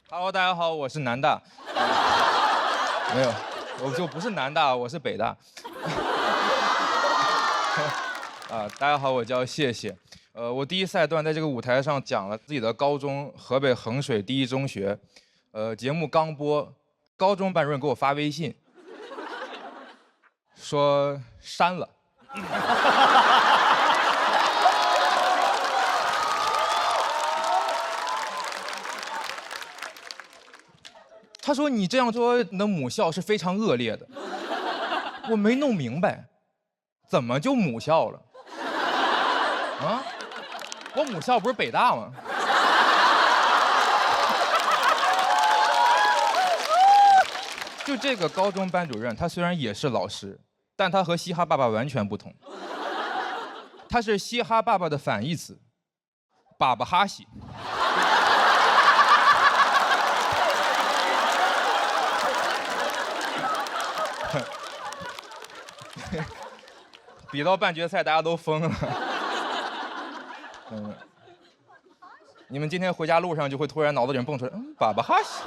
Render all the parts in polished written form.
Hello，大家好，我是南大。没有，我就不是南大，我是北大。大家好，我叫谢谢。我第一赛段在这个舞台上讲了自己的高中，河北衡水第一中学。节目刚播，高中班主任给我发微信，说删了。他说你这样说你的母校是非常恶劣的。我没弄明白，怎么就母校了？啊，我母校不是北大吗？就这个高中班主任，他虽然也是老师，但他和嘻哈爸爸完全不同。他是嘻哈爸爸的反义词，爸爸哈西。比到半决赛，大家都疯了。你们今天回家路上就会突然脑子里蹦出来，爸爸哈西。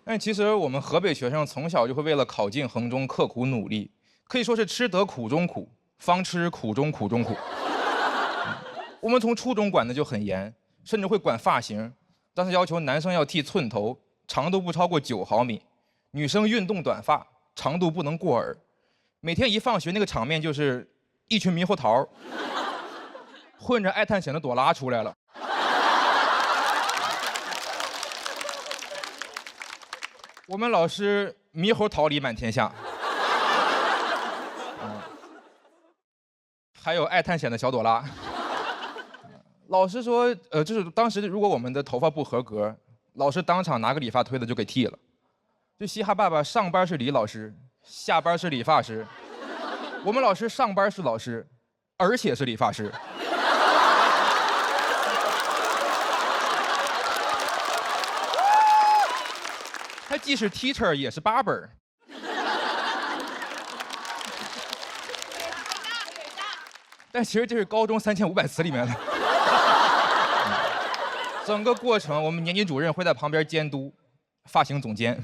但其实我们河北学生从小就会为了考进衡中刻苦努力，可以说是吃得苦中苦，方吃苦中苦中苦。我们从初中管的就很严，甚至会管发型，当时要求男生要剃寸头，长度不超过9毫米。女生运动短发，长度不能过耳。每天一放学，那个场面就是一群猕猴桃混着爱探险的朵拉出来了。我们老师猕猴桃李满天下。还有爱探险的小朵拉。老师说，就是当时如果我们的头发不合格，老师当场拿个理发推子就给剃了。就嘻哈爸爸上班是李老师，下班是理发师。我们老师上班是老师，而且是理发师。他既是 teacher 也是 barber。但其实这是高中3500词里面的。整个过程，我们年级主任会在旁边监督，发型总监。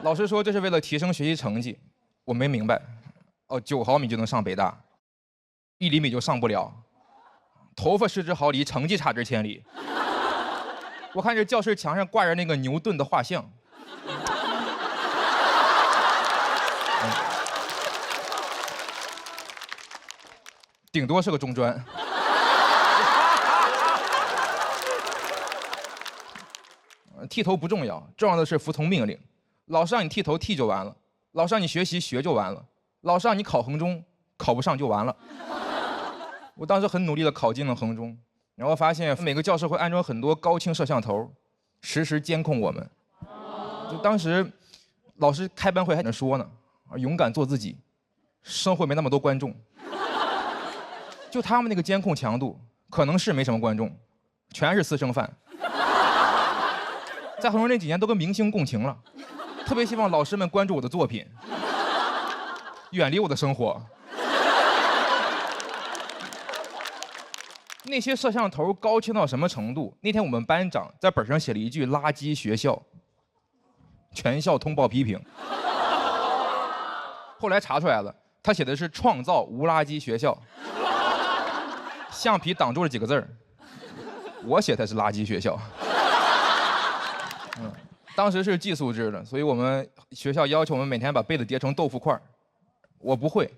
老师说这是为了提升学习成绩，我没明白。哦，9毫米就能上北大，1厘米就上不了。头发失之毫厘，成绩差之千里。我看这教室墙上挂着那个牛顿的画像。顶多是个中专。剃头不重要，重要的是服从命令。老师让你剃头剃就完了，老师让你学习学就完了，老师让你考衡中考不上就完了。我当时很努力地考进了衡中，然后发现每个教室会安装很多高清摄像头，实时监控我们。就当时老师开班会还在说呢，勇敢做自己，生活没那么多观众。就他们那个监控强度，可能是没什么观众，全是私生饭。在衡中那几年都跟明星共情了，特别希望老师们关注我的作品，远离我的生活。那些摄像头高清到什么程度？那天我们班长在本上写了一句“垃圾学校”，全校通报批评。后来查出来了，他写的是“创造无垃圾学校”，橡皮挡住了几个字儿，我写的是“垃圾学校”。当时是寄宿制的，所以我们学校要求我们每天把被子叠成豆腐块。我不会，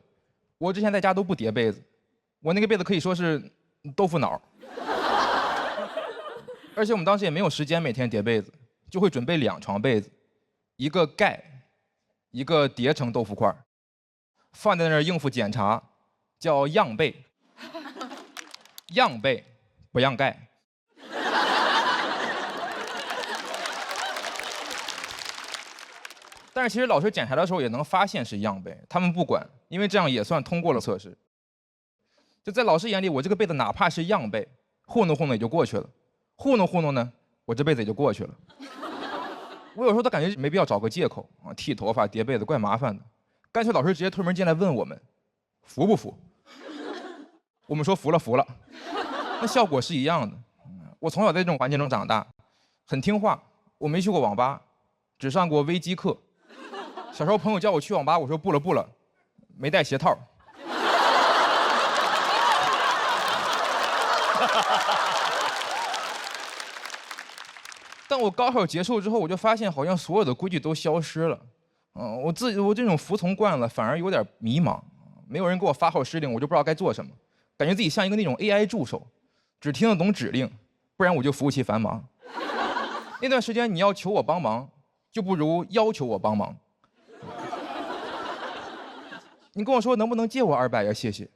我之前在家都不叠被子，我那个被子可以说是豆腐脑。而且我们当时也没有时间每天叠被子，就会准备2床被子，一个盖，一个叠成豆腐块，放在那儿应付检查，叫样被。样被不让盖。但是其实老师检查的时候也能发现是样被，他们不管，因为这样也算通过了测试。就在老师眼里，我这个被子哪怕是样被，糊弄糊弄也就过去了，糊弄糊弄呢，我这辈子也就过去了。我有时候都感觉没必要找个借口啊，剃头发、叠被子怪麻烦的，干脆老师直接推门进来问我们，服不服？我们说服了服了，那效果是一样的。我从小在这种环境中长大，很听话，我没去过网吧，只上过微机课。小时候朋友叫我去网吧，我说不了不了，没带鞋套。但我高考结束之后，我就发现好像所有的规矩都消失了。我这种服从惯了，反而有点迷茫。没有人给我发号施令，我就不知道该做什么，感觉自己像一个那种 AI 助手，只听得懂指令，不然我就服务器繁忙。那段时间你要求我帮忙，就不如要求我帮忙。你跟我说能不能借我200呀？谢谢，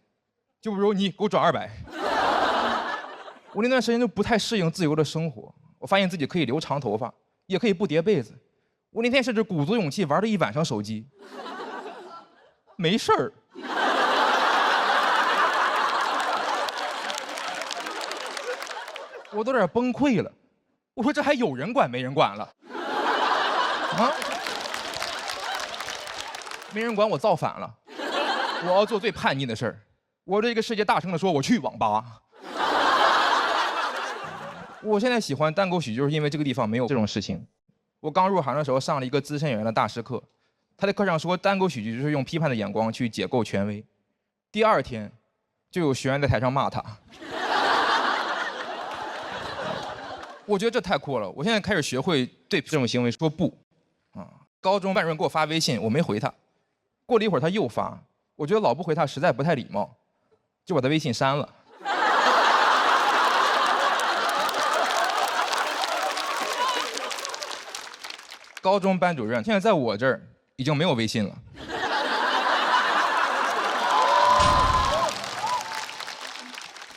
就不如你给我转200。我那段时间就不太适应自由的生活，我发现自己可以留长头发，也可以不叠被子。我那天甚至鼓足勇气玩了一晚上手机，没事儿。我都有点崩溃了，我说这还有人管没人管了？啊？没人管我造反了，我要做最叛逆的事儿，我这个世界大声的说我去网吧。我现在喜欢单口喜剧，就是因为这个地方没有这种事情。我刚入行的时候上了一个资深演员的大师课，他在课上说单口喜剧就是用批判的眼光去解构权威。第2天，就有学员在台上骂他。我觉得这太酷了，我现在开始学会对这种行为说不。高中班主任给我发微信，我没回他。过了一会儿他又发，我觉得老不回他实在不太礼貌，就把他微信删了。高中班主任现在在我这儿已经没有微信了。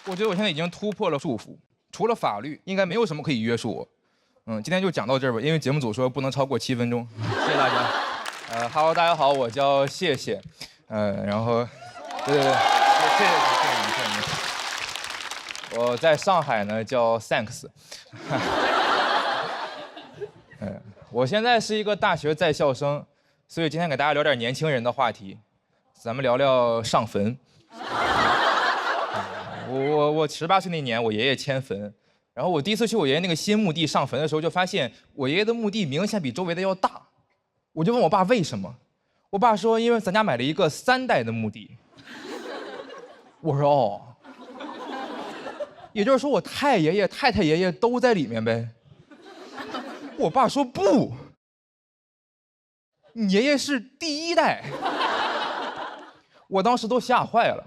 我觉得我现在已经突破了束缚，除了法律，应该没有什么可以约束我。今天就讲到这儿吧，因为节目组说不能超过7分钟。谢谢大家。Hello， 大家好，我叫谢谢。然后，对，谢谢你。我在上海呢，叫 Thanks。我现在是一个大学在校生，所以今天给大家聊点年轻人的话题，咱们聊聊上坟。我18岁那年，我爷爷迁坟，然后我第一次去我爷爷那个新墓地上坟的时候，就发现我爷爷的墓地明显比周围的要大，我就问我爸为什么，我爸说因为咱家买了一个3代的墓地。我说哦，也就是说我太爷爷、太太爷爷都在里面呗。我爸说不，你爷爷是第1代。我当时都吓坏了，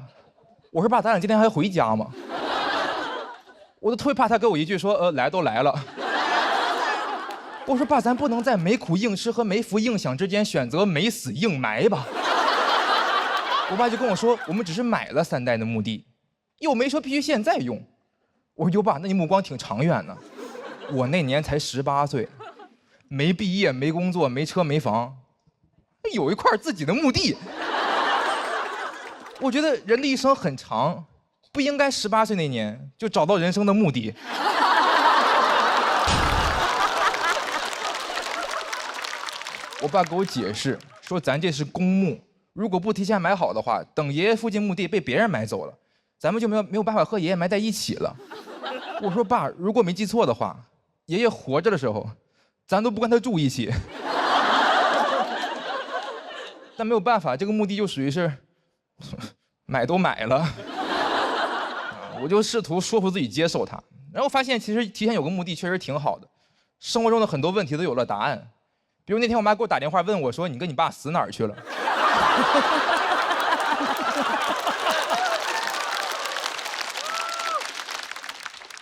我说爸，咱俩今天还回家吗？我都特别怕他给我一句说来都来了。我说爸，咱不能在没苦硬吃和没福硬享之间选择没死硬埋吧？我爸就跟我说，我们只是买了3代的墓地，又没说必须现在用。我说哟爸，那你目光挺长远呢。我那年才18岁，没毕业，没工作，没车没房，有一块自己的墓地。我觉得人的一生很长，不应该18岁那年就找到人生的目的。我爸给我解释说，咱这是公墓，如果不提前买好的话，等爷爷附近墓地被别人买走了，咱们就没有办法和爷爷埋在一起了。我说爸，如果没记错的话，爷爷活着的时候，咱都不跟他住一起。但没有办法，这个墓地就属于是买都买了。我就试图说服自己接受它，然后发现其实提前有个墓地确实挺好的，生活中的很多问题都有了答案。比如那天我妈给我打电话问我说，你跟你爸死哪儿去了？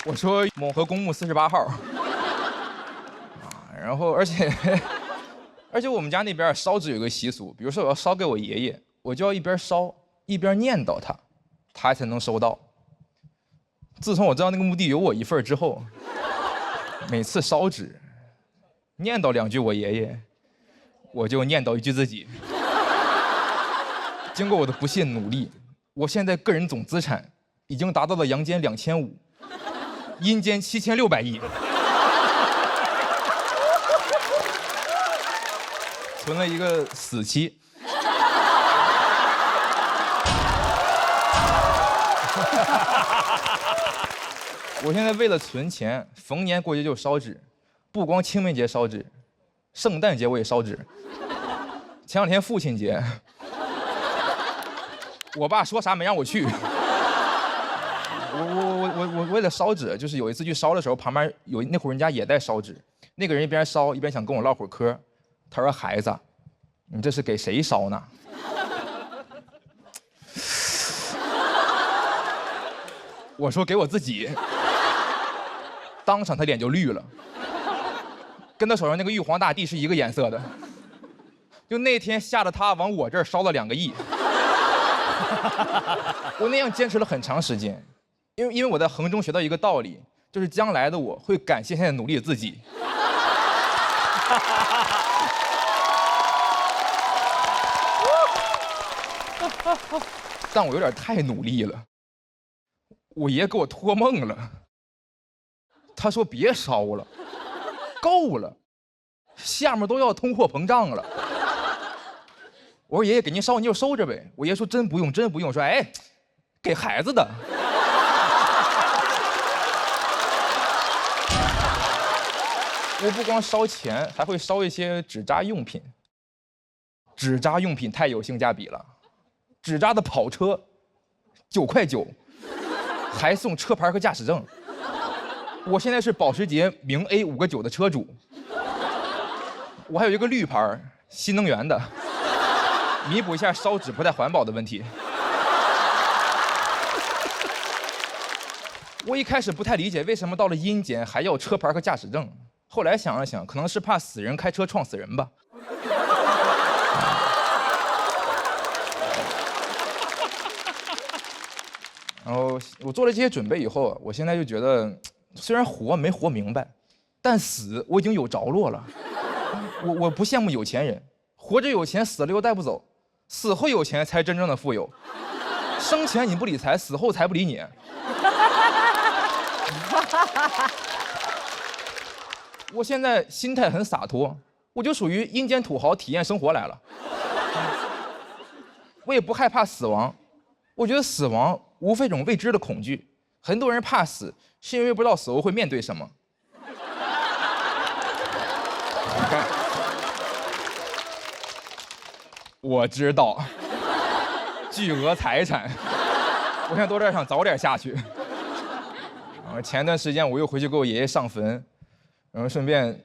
我说蒙河公墓48号。然后而且我们家那边烧纸有个习俗，比如说我要烧给我爷爷，我就要一边烧一边念叨他才能收到。自从我知道那个墓地有我一份之后，每次烧纸念叨2句我爷爷，我就念叨1句自己。经过我的不懈努力，我现在个人总资产已经达到了阳间2500，阴间7600亿，存了一个死期。我现在为了存钱，逢年过节就烧纸，不光清明节烧纸，圣诞节我也烧纸。前两天父亲节，我爸说啥没让我去。我为了烧纸，就是有一次去烧的时候，旁边有那户人家也在烧纸，那个人一边烧一边想跟我唠会儿嗑，他说：“孩子，你这是给谁烧呢？”我说：“给我自己。”当场他脸就绿了，跟他手上那个玉皇大帝是一个颜色的。就那天吓得他往我这儿烧了2个亿。我那样坚持了很长时间，因为我在衡中学到一个道理，就是将来的我会感谢现在努力的自己。但我有点太努力了，我爷给我托梦了，他说别烧了，够了，下面都要通货膨胀了。我说爷爷给您烧，您就收着呗。我爷说真不用，真不用。说哎，给孩子的。我不光烧钱，还会烧一些纸扎用品。纸扎用品太有性价比了，纸扎的跑车9.9块，还送车牌和驾驶证。我现在是保时捷名 A 5个9的车主，我还有一个绿牌新能源的。弥补一下烧纸不太环保的问题。我一开始不太理解为什么到了阴间还要车牌和驾驶证，后来想了想，可能是怕死人开车撞死人吧。然后我做了这些准备以后，我现在就觉得，虽然活没活明白，但死我已经有着落了。我不羡慕有钱人，活着有钱，死了又带不走。死后有钱才真正的富有，生前你不理财，死后财不理你。我现在心态很洒脱，我就属于阴间土豪体验生活来了。我也不害怕死亡，我觉得死亡无非一种未知的恐惧。很多人怕死，是因为不知道死后会面对什么。我知道，巨额财产，我现在都在想早点下去。然后前段时间我又回去给我爷爷上坟，然后顺便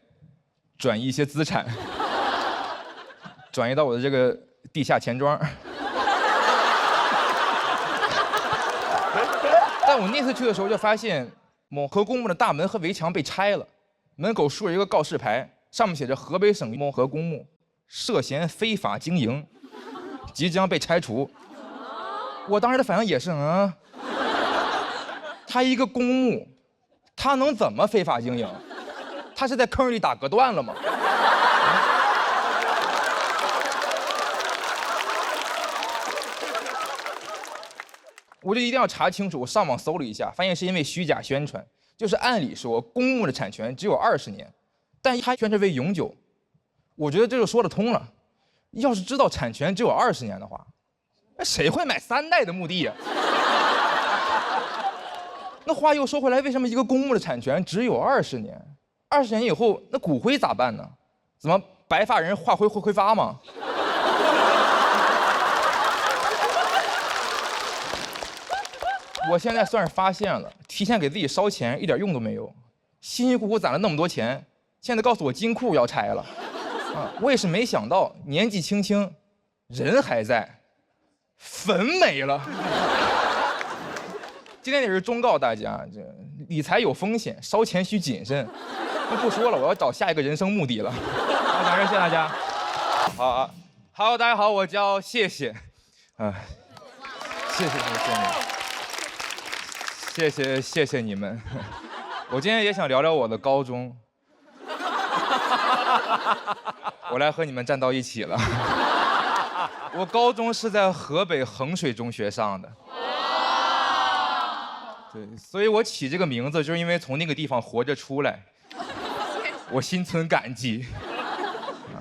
转移一些资产，转移到我的这个地下钱庄。但我那次去的时候就发现，某河公墓的大门和围墙被拆了，门口竖着一个告示牌，上面写着河北省某河公墓涉嫌非法经营，即将被拆除。我当时的反应也是，他一个公墓，他能怎么非法经营？他是在坑里打隔断了吗？我就一定要查清楚。我上网搜了一下，发现是因为虚假宣传，就是按理说公墓的产权只有20年，但他宣传为永久。我觉得这就说得通了。要是知道产权只有20年的话，那谁会买3代的墓地呀？那话又说回来，为什么一个公墓的产权只有20年？20年以后，那骨灰咋办呢？怎么白发人化灰会挥发吗？我现在算是发现了，提前给自己烧钱一点用都没有。辛辛苦苦攒了那么多钱，现在告诉我金库要拆了。我也是没想到，年纪轻轻，人还在，坟没了。今天也是忠告大家，这理财有风险，烧钱需谨慎。那不说了，我要找下一个人生目的了。好，讲这，谢谢大家。好，大家好，我叫谢谢，谢谢你们。我今天也想聊聊我的高中。我来和你们站到一起了。我高中是在河北衡水中学上的。对，所以我起这个名字就是因为从那个地方活着出来，我心存感激。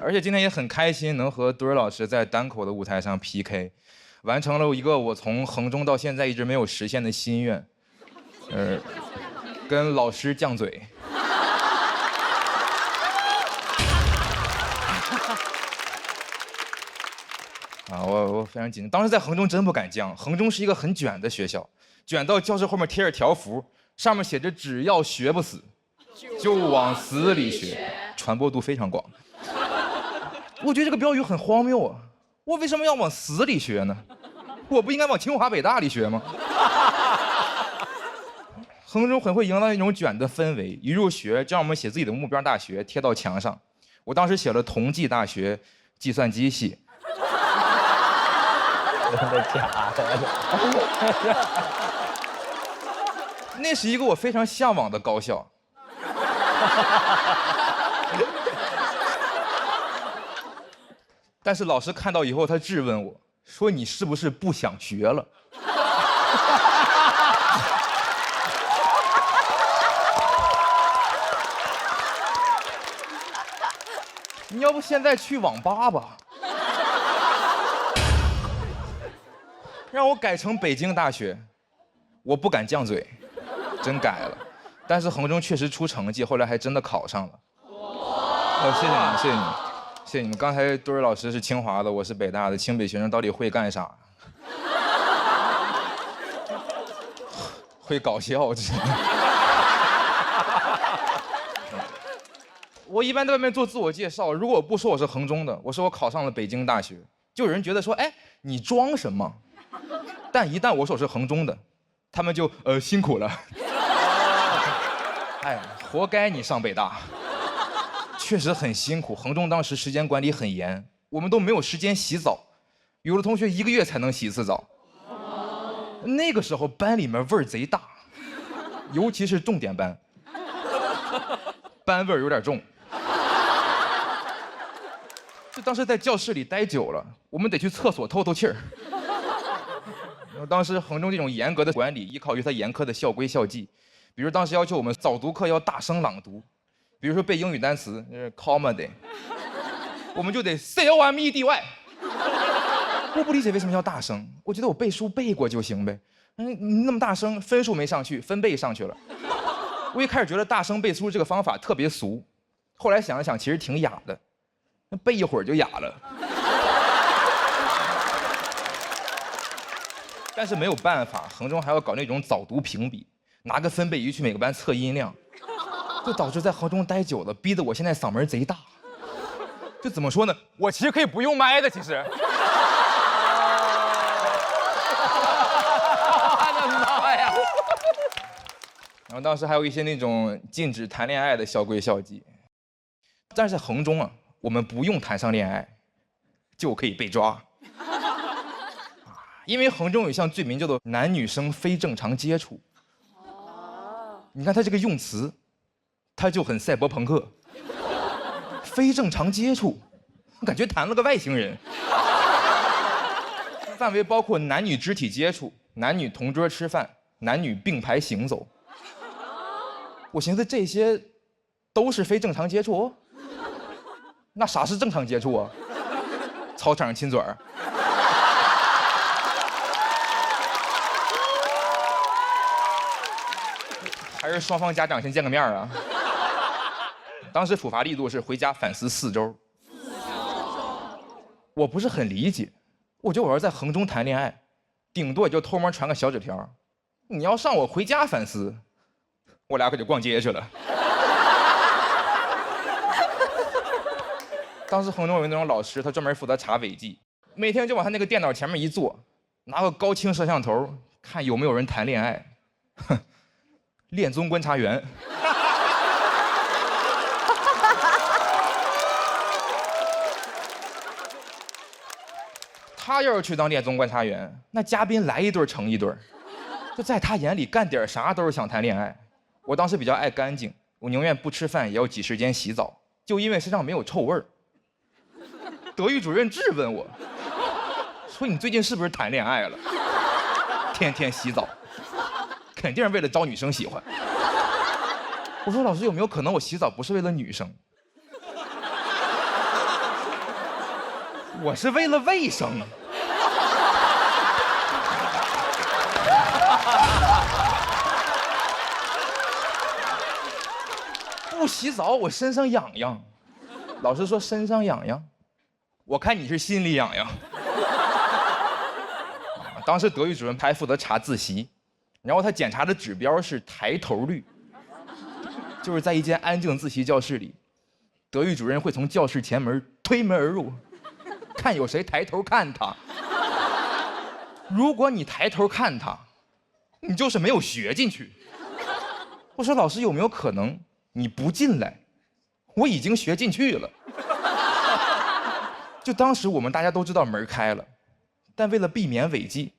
而且今天也很开心能和墩儿老师在单口的舞台上 PK。完成了一个我从衡中到现在一直没有实现的心愿，跟老师犟嘴。我非常紧张，当时在衡中真不敢犟。衡中是一个很卷的学校，卷到教室后面贴着条幅，上面写着"只要学不死，就往死里学"，传播度非常广。我觉得这个标语很荒谬啊！我为什么要往死里学呢？我不应该往清华北大里学吗？衡中很会营造那种卷的氛围，一入学就让我们写自己的目标大学贴到墙上。我当时写了同济大学计算机系。真的假的？那是一个我非常向往的高校。但是老师看到以后，他质问我说："你是不是不想学了？"你要不现在去网吧吧？让我改成北京大学，我不敢犟嘴，真改了。但是衡中确实出成绩，后来还真的考上了。谢谢你们，谢谢你们，谢谢你们。刚才多瑞老师是清华的，我是北大的，清北学生到底会干啥？会搞笑，这。我一般在外面做自我介绍，如果我不说我是衡中的，我说我考上了北京大学，就有人觉得说，哎，你装什么？但一旦我说我是衡中的，他们就辛苦了。哎，活该你上北大，确实很辛苦。衡中当时时间管理很严，我们都没有时间洗澡，有的同学1个月才能洗1次澡。那个时候班里面味儿贼大，尤其是重点班，班味儿有点重。就当时在教室里待久了，我们得去厕所透透气儿。当时衡中这种严格的管理，依靠于它严苛的校规校纪。比如当时要求我们早读课要大声朗读，比如说背英语单词，comedy， 我们就得 comedy。我不理解为什么要大声，我觉得我背书背过就行呗。你那么大声，分数没上去，分贝上去了。我一开始觉得大声背书这个方法特别俗，后来想了想，其实挺雅的，背一会儿就哑了。但是没有办法，衡中还要搞那种早读评比，拿个分贝仪去每个班测音量，就导致在衡中待久了，逼得我现在嗓门贼大。就怎么说呢？我其实可以不用麦的，其实。我的妈呀！然后当时还有一些那种禁止谈恋爱的校规校纪，但是在衡中啊，我们不用谈上恋爱，就可以被抓。因为衡中有一项罪名叫做男女生非正常接触。你看他这个用词，他就很赛博朋克。非正常接触，感觉谈了个外星人。范围包括男女肢体接触、男女同桌吃饭、男女并排行走。我寻思这些都是非正常接触，那啥是正常接触啊？操场上亲嘴儿。还是双方家长先见个面啊？当时处罚力度是回家反思4周。我不是很理解，我觉得我要在衡中谈恋爱，顶多也就偷摸传个小纸条。你要上我回家反思，我俩可就逛街去了。当时衡中有那种老师，他专门负责查违纪，每天就往他那个电脑前面一坐，拿个高清摄像头看有没有人谈恋爱。哼。恋综观察员，他要是去当恋综观察员，那嘉宾来一对成一对，就在他眼里干点啥都是想谈恋爱。我当时比较爱干净，我宁愿不吃饭也要挤时间洗澡，就因为身上没有臭味儿。德育主任质问我，说你最近是不是谈恋爱了？天天洗澡。肯定是为了招女生喜欢。我说老师，有没有可能我洗澡不是为了女生？我是为了卫生。不洗澡我身上痒痒。老师说身上痒痒，我看你是心里痒痒。当时德育主任他还负责查自习，然后他检查的指标是抬头率，就是在一间安静自习教室里，德育主任会从教室前门推门而入，看有谁抬头看他。如果你抬头看他，你就是没有学进去。我说老师有没有可能你不进来，我已经学进去了。就当时我们大家都知道门开了，但为了避免违纪，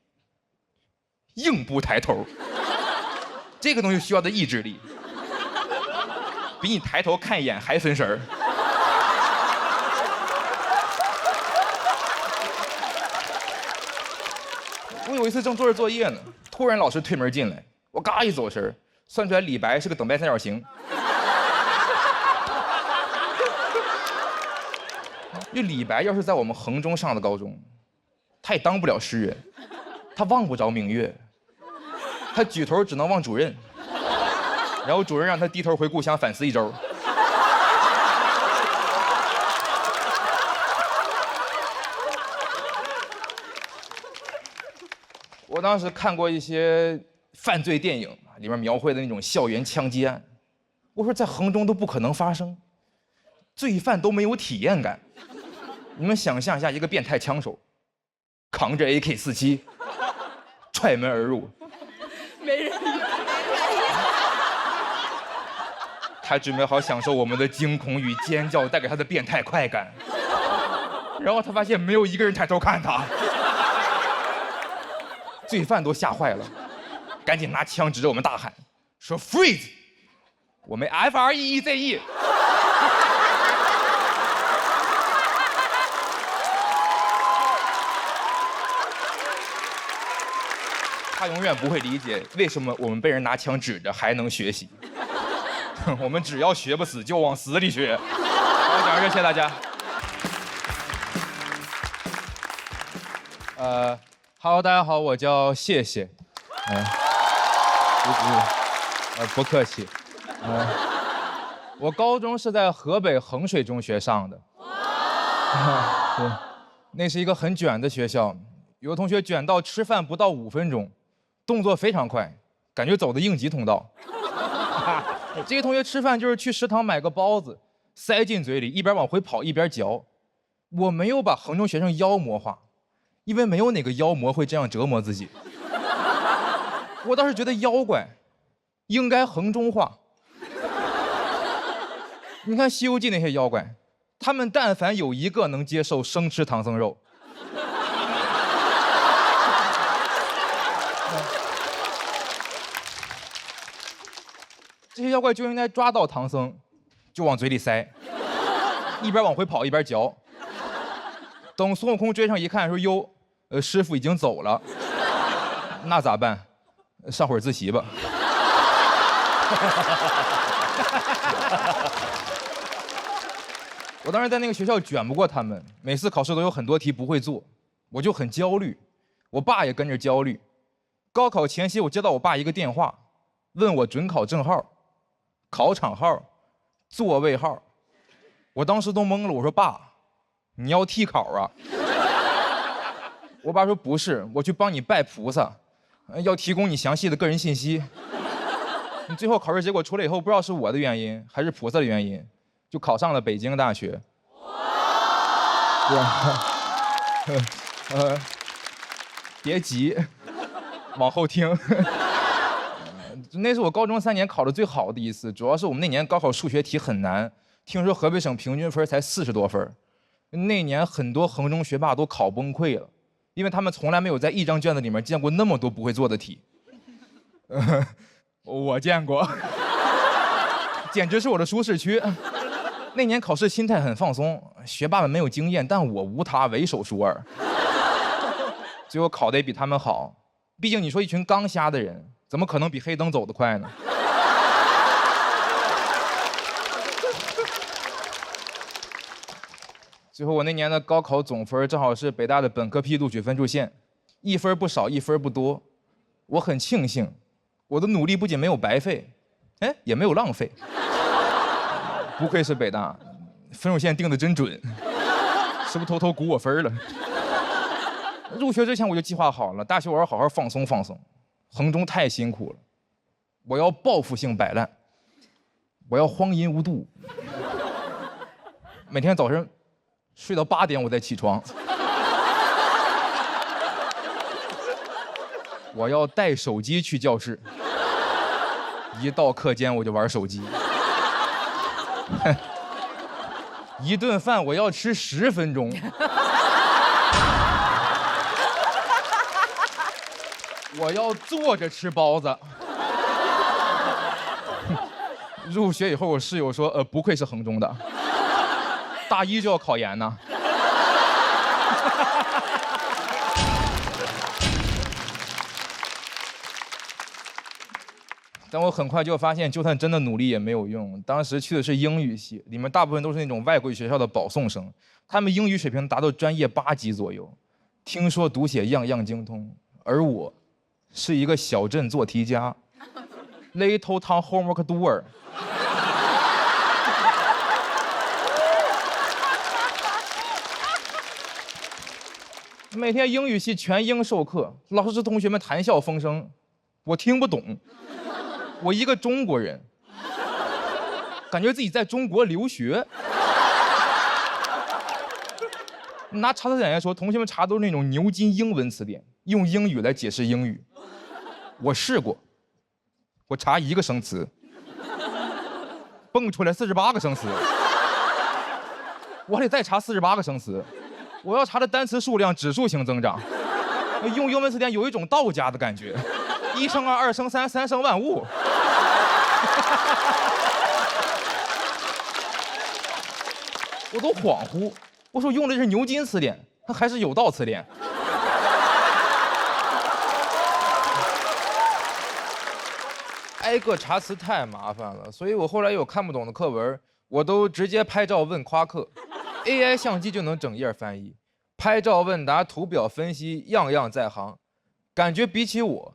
硬不抬头。这个东西需要的意志力，比你抬头看一眼还分神儿。我有一次正做着作业呢，突然老师推门进来，我嘎一走神，算出来李白是个等边三角形。就李白要是在我们衡中上的高中，他也当不了诗人，他望不着明月，他举头只能望主任，然后主任让他低头回故乡反思一周。我当时看过一些犯罪电影，里面描绘的那种校园枪击案，我说在衡中都不可能发生，罪犯都没有体验感。你们想象一下，一个变态枪手扛着 AK-47踹门而入，没人理。他准备好享受我们的惊恐与尖叫带给他的变态快感，然后他发现没有一个人抬头看他，罪犯都吓坏了，赶紧拿枪指着我们大喊，说 freeze， 我们 FREEZE。他永远不会理解为什么我们被人拿枪指着还能学习。我们只要学不死就往死里学。好，讲到这，谢谢大家。Hello， 大家好，我叫谢谢。不客气。我高中是在河北衡水中学上的。对，那是一个很卷的学校，有的同学卷到吃饭不到5分钟，动作非常快，感觉走的应急通道。这些同学吃饭就是去食堂买个包子，塞进嘴里，一边往回跑一边嚼。我没有把衡中学生妖魔化，因为没有哪个妖魔会这样折磨自己。我倒是觉得妖怪应该衡中化。你看《西游记》那些妖怪，他们但凡有一个能接受生吃唐僧肉，这些妖怪就应该抓到唐僧，就往嘴里塞，一边往回跑一边嚼。等孙悟空追上一看，说：“哟，师傅已经走了，那咋办？上会儿自习吧。”我当时在那个学校卷不过他们，每次考试都有很多题不会做，我就很焦虑，我爸也跟着焦虑。高考前夕，我接到我爸一个电话，问我准考证号、考场号、座位号，我当时都懵了。我说：“爸，你要替考啊？”我爸说：“不是，我去帮你拜菩萨，要提供你详细的个人信息。”你最后考试结果出来以后，不知道是我的原因还是菩萨的原因，就考上了北京大学。别急，往后听。那是我高中3年考的最好的一次，主要是我们那年高考数学题很难，听说河北省平均分才40多分，那年很多衡中学霸都考崩溃了，因为他们从来没有在一张卷子里面见过那么多不会做的题。我见过，简直是我的舒适区。那年考试心态很放松，学霸们没有经验，但我无他，为首数2。最后考得也比他们好，毕竟你说一群刚瞎的人，怎么可能比黑灯走得快呢？最后我那年的高考总分正好是北大的本科批录取分数线，1分不少，1分不多。我很庆幸，我的努力不仅没有白费，也没有浪费。不愧是北大，分数线定的真准，是不是偷偷估我分了？入学之前我就计划好了，大学我要好好放松放松，衡中太辛苦了，我要报复性摆烂，我要荒淫无度，每天早晨睡到8点我再起床，我要带手机去教室，一到课间我就玩手机，一顿饭我要吃10分钟。我要坐着吃包子。入学以后，我室友说：“不愧是衡中的，大一就要考研呢。”但我很快就发现，就算真的努力也没有用。当时去的是英语系，里面大部分都是那种外国语学校的保送生，他们英语水平达到专业8级左右，听说读写样样精通，而我。是一个小镇做题家 ，Little Town Homework Doer。每天英语系全英授课，老师同学们谈笑风生，我听不懂。我一个中国人，感觉自己在中国留学。拿查词典来说，同学们查都是那种牛津英文词典，用英语来解释英语。我试过，我查1个生词，蹦出来48个生词，我得再查48个生词，我要查的单词数量指数型增长。用英文词典有一种道家的感觉，1生2，2生3，3生万物。我都恍惚，我说用的是牛津词典，它还是有道词典。挨个查词太麻烦了，所以我后来有看不懂的课文，我都直接拍照问夸克 ，AI 相机就能整页翻译，拍照问答、图表分析，样样在行。感觉比起我，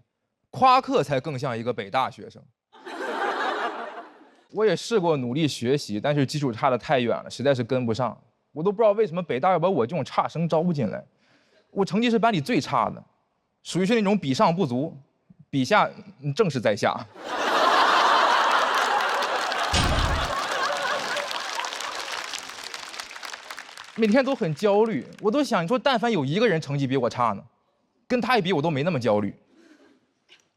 夸克才更像一个北大学生。我也试过努力学习，但是基础差得太远了，实在是跟不上。我都不知道为什么北大要把我这种差生招进来。我成绩是班里最差的，属于是那种比上不足，比下正是在下。每天都很焦虑，我都想，你说但凡有1个人成绩比我差呢，跟他一比我都没那么焦虑。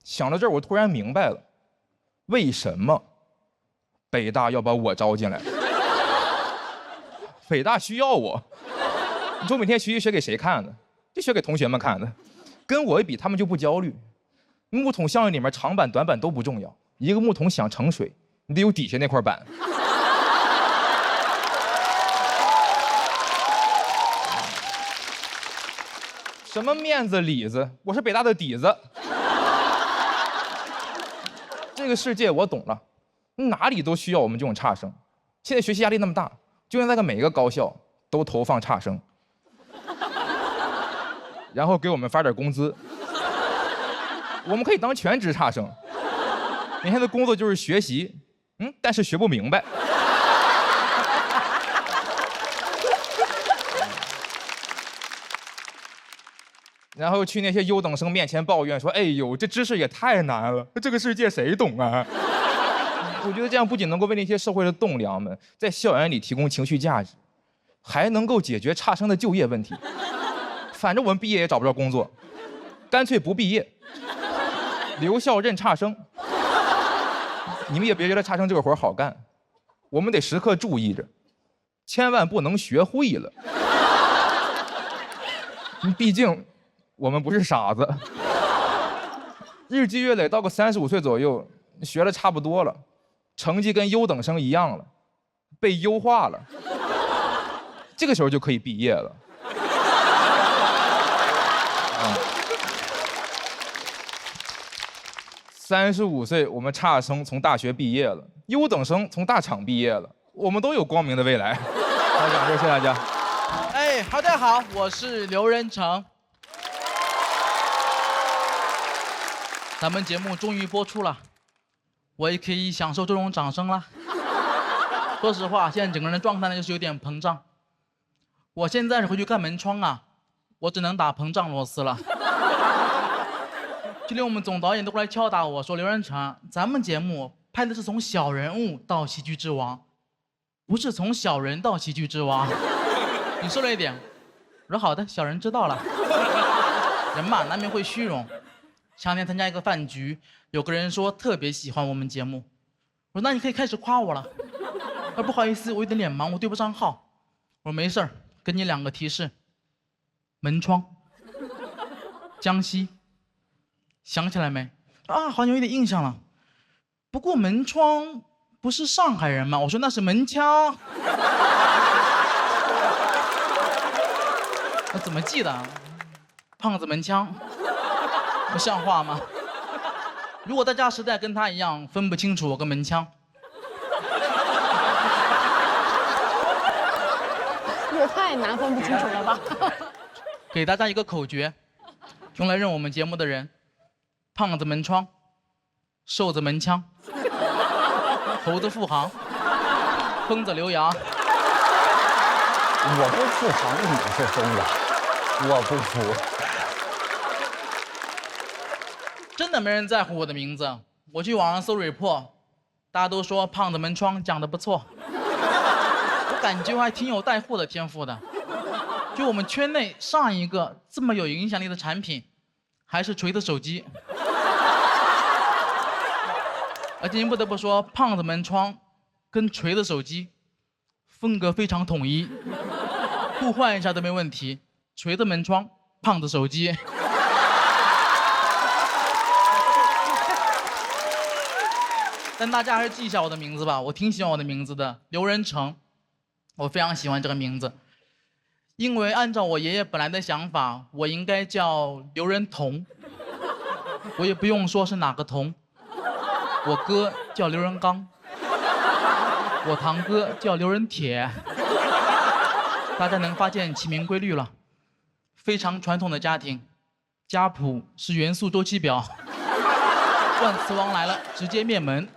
想到这儿，我突然明白了，为什么北大要把我招进来。北大需要我，你说每天学习学给谁看的？就学给同学们看的，跟我一比，他们就不焦虑。木桶效应里面长板短板都不重要，一个木桶想盛水，你得有底下那块板。什么面子里子，我是北大的底子。这个世界我懂了，哪里都需要我们这种差生。现在学习压力那么大，就应该在每个高校都投放差生，然后给我们发点工资，我们可以当全职差生。每天的工作就是学习，但是学不明白。然后去那些优等生面前抱怨说：“哎呦，这知识也太难了，这个世界谁懂啊？”我觉得这样不仅能够为那些社会的栋梁们在校园里提供情绪价值，还能够解决差生的就业问题。反正我们毕业也找不着工作，干脆不毕业，留校任差生。你们也别觉得差生这个活好干，我们得时刻注意着，千万不能学会了。毕竟我们不是傻子。日积月累，到个35岁左右，学的差不多了，成绩跟优等生一样了，被优化了，这个时候就可以毕业了。35岁，我们差生从大学毕业了，优等生从大厂毕业了，我们都有光明的未来。好，掌声，谢谢大家。哎，大家好，我是刘仁成。咱们节目终于播出了，我也可以享受这种掌声了。说实话，现在整个人的状态呢就是有点膨胀。我现在是回去看门窗啊，我只能打膨胀螺丝了。就连我们总导演都过来敲打我说：“刘仁成，咱们节目拍的是从小人物到喜剧之王，不是从小人到喜剧之王。”你说了一点，我说好的，小人知道了。人嘛，难免会虚荣。前两天参加一个饭局，有个人说特别喜欢我们节目，我说那你可以开始夸我了。不好意思，我有点脸盲，我对不上号。我说没事儿，给你2个提示：门窗、江西。想起来没？啊，好像有点印象了。不过门窗不是上海人吗？我说那是门腔。我怎么记得？胖子门腔，不像话吗？如果大家实在跟他一样分不清楚我跟门腔，也太难分不清楚了吧？给大家一个口诀，用来认我们节目的人：胖子门窗，瘦子门腔，猴子复航，疯子刘洋。我不复航，你是疯子，我不服。真的没人在乎我的名字。我去网上搜 report， 大家都说胖子门窗讲得不错，我感觉我还挺有带货的天赋的。就我们圈内上一个这么有影响力的产品，还是锤子手机。而且您不得不说，胖子门窗跟锤子手机风格非常统一，互换一下都没问题。锤子门窗，胖子手机。但大家还是记一下我的名字吧，我挺喜欢我的名字的，刘仁成，我非常喜欢这个名字，因为按照我爷爷本来的想法，我应该叫刘仁彤，我也不用说是哪个彤，我哥叫刘仁刚，我堂哥叫刘仁铁，大家能发现起名规律了，非常传统的家庭，家谱是元素周期表，万磁王来了直接灭门。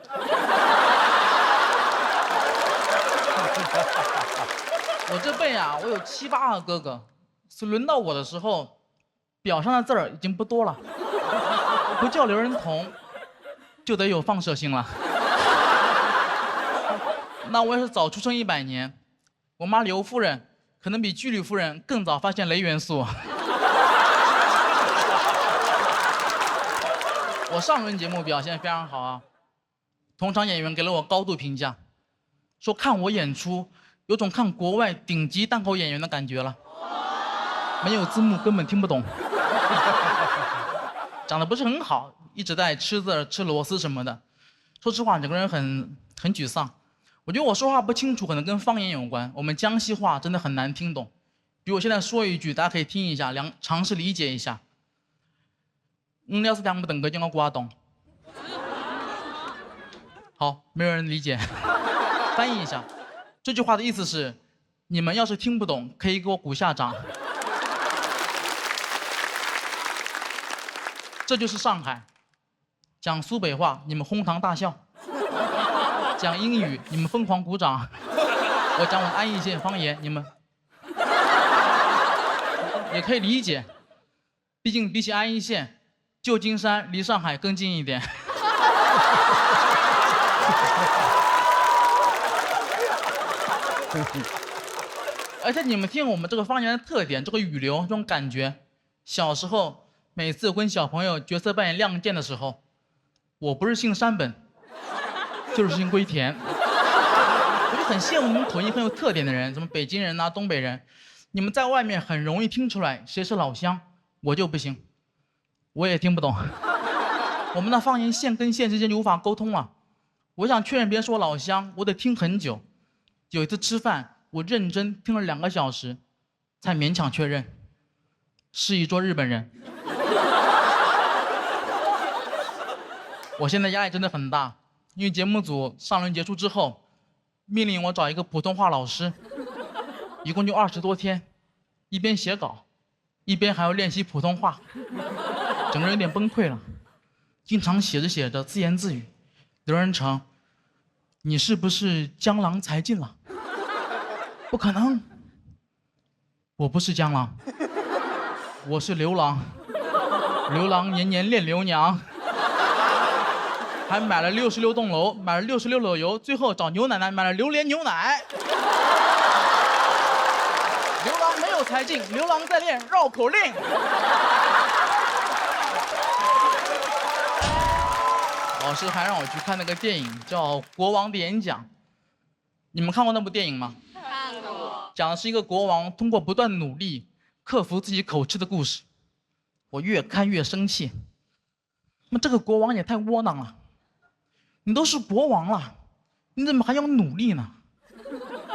我这辈啊，我有7、8个哥哥，是轮到我的时候，表上的字儿已经不多了，不叫刘仁彤，就得有放射性了。那我也是早出生100年，我妈刘夫人可能比居里夫人更早发现雷元素。我上轮节目表现非常好啊，同场演员给了我高度评价，说看我演出有种看国外顶级单口演员的感觉了，没有字幕根本听不懂，长得不是很好，一直在吃字吃螺丝什么的，说实话整个人很沮丧。我觉得我说话不清楚可能跟方言有关，我们江西话真的很难听懂，比如我现在说一句大家可以听一下，尝试理解一下。要是两不等个就我瓜懂。好，没有人理解。翻译一下，这句话的意思是：你们要是听不懂，可以给我鼓下掌。这就是上海，讲苏北话你们哄堂大笑，讲英语你们疯狂鼓掌，我讲我的安义县方言你们也可以理解，毕竟比起安义县，旧金山离上海更近一点。而且你们听我们这个方言的特点，这个语流，这种感觉，小时候每次跟小朋友角色扮演《亮剑》的时候，我不是姓山本，就是姓龟田。我就很羡慕你们口音很有特点的人，什么北京人啊、东北人，你们在外面很容易听出来谁是老乡，我就不行，我也听不懂。我们的方言县跟县之间就无法沟通了。我想确认别人是我老乡，我得听很久。有一次吃饭，我认真听了2个小时，才勉强确认是一桌日本人。我现在压力真的很大，因为节目组上轮结束之后，命令我找一个普通话老师，一共就20多天，一边写稿，一边还要练习普通话，整个人有点崩溃了。经常写着写着自言自语：刘仁成，你是不是江郎才尽了？不可能，我不是江郎，我是刘郎。刘郎年年恋刘娘，还买了66栋楼，买了66篓油，最后找牛奶奶买了榴莲牛奶。刘郎没有才尽，刘郎在练绕口令。老师还让我去看那个电影，叫《国王的演讲》。你们看过那部电影吗？看过。讲的是一个国王通过不断努力克服自己口吃的故事。我越看越生气。那这个国王也太窝囊了。你都是国王了，你怎么还要努力呢？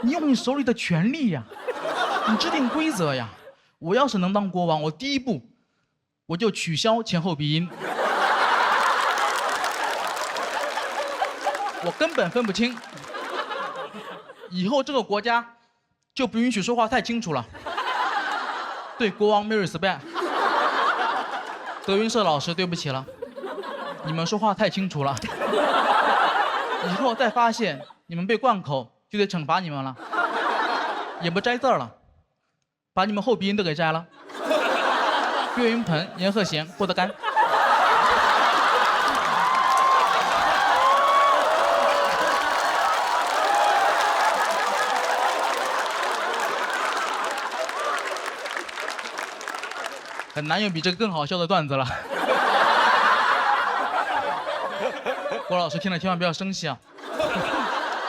你用你手里的权力呀，你制定规则呀。我要是能当国王，我第一步我就取消前后鼻音。我根本分不清。以后这个国家就不允许说话太清楚了。对国王没 respect。德云社老师，对不起了，你们说话太清楚了。以后再发现你们被灌口，就得惩罚你们了。也不摘字了，把你们后鼻音都给摘了。岳云鹏、阎鹤贤、郭德纲。很难有比这个更好笑的段子了。郭老师听了千万不要生气啊！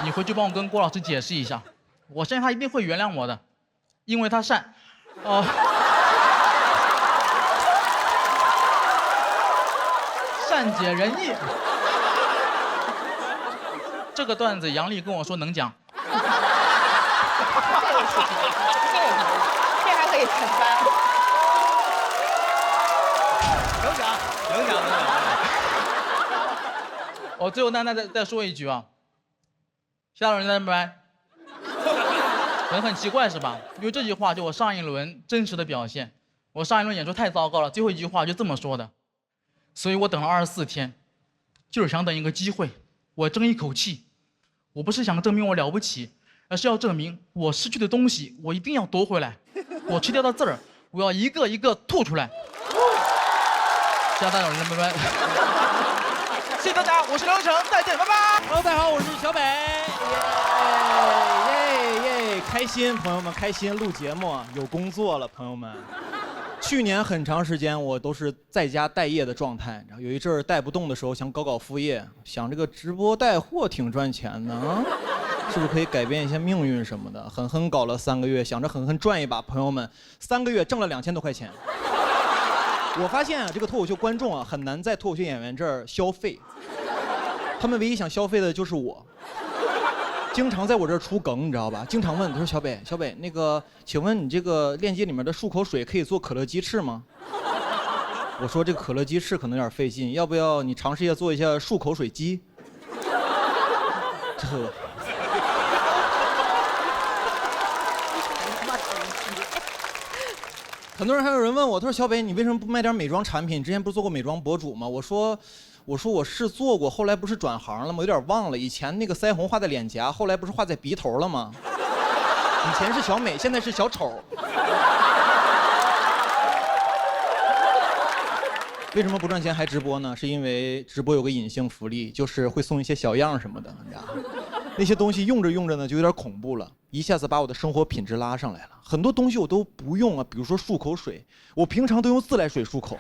你回去帮我跟郭老师解释一下，我相信他一定会原谅我的，因为他善。善解人意。这个段子杨丽跟我说能讲。这还可以承担。能讲。我最后再说一句啊，其他人在拜拜。可能很奇怪是吧？因为这句话就我上一轮真实的表现。我上一轮演出太糟糕了，最后一句话就这么说的，所以我等了24天，就是想等一个机会，我争一口气。我不是想证明我了不起，而是要证明我失去的东西我一定要夺回来，我吃掉的字儿我要一个一个吐出来。其他大友人拜拜。谢谢大家，我是刘成，再见，拜拜。Hello， 大家好，我是小北。耶，开心，朋友们，开心录节目，有工作了，朋友们。去年很长时间我都是在家待业的状态，有一阵儿带不动的时候，想搞副业，想这个直播带货挺赚钱的啊，是不是可以改变一下命运什么的？狠狠搞了3个月，想着狠狠赚一把，朋友们，3个月挣了2000多块钱。我发现啊，这个脱口秀观众啊，很难在脱口秀演员这儿消费，他们唯一想消费的就是我。经常在我这儿出梗，你知道吧？经常问他说：“小北，那个，请问你这个链接里面的漱口水可以做可乐鸡翅吗？”我说这个可乐鸡翅可能有点费劲，要不要你尝试一下做一下漱口水鸡？这。很多人还有人问我，他说：“小北，你为什么不卖点美妆产品？你之前不是做过美妆博主吗？”我说我是做过，后来不是转行了吗？我有点忘了，以前那个腮红画在脸颊，后来不是画在鼻头了吗？以前是小美，现在是小丑。为什么不赚钱还直播呢？是因为直播有个隐性福利，就是会送一些小样什么的，你知道吗？那些东西用着用着呢，就有点恐怖了，一下子把我的生活品质拉上来了。很多东西我都不用啊，比如说漱口水，我平常都用自来水漱口。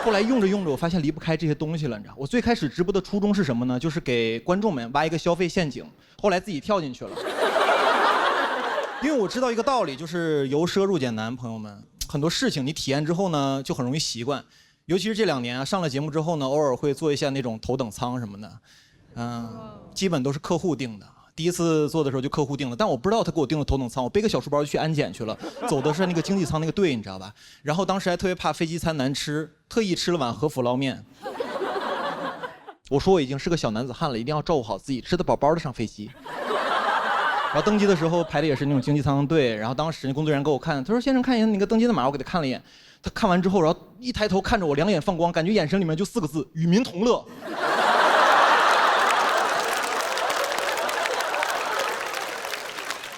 后来用着用着，我发现离不开这些东西了，你知道？我最开始直播的初衷是什么呢？就是给观众们挖一个消费陷阱，后来自己跳进去了。因为我知道一个道理，就是由奢入俭难，朋友们，很多事情你体验之后呢，就很容易习惯。尤其是这2年啊，上了节目之后呢，偶尔会做一下那种头等舱什么的，基本都是客户订的。第一次做的时候就客户订了，但我不知道他给我订的头等舱，我背个小书包就去安检去了，走的是那个经济舱那个队，你知道吧？然后当时还特别怕飞机餐难吃，特意吃了碗和府捞面。我说我已经是个小男子汉了，一定要照顾好自己，吃得饱饱的上飞机。然后登机的时候排的也是那种经济舱队，然后当时工作人员给我看，他说：“先生，看一下那个登机的码。”我给他看了一眼，他看完之后，然后一抬头看着我，两眼放光，感觉眼神里面就4个字：与民同乐。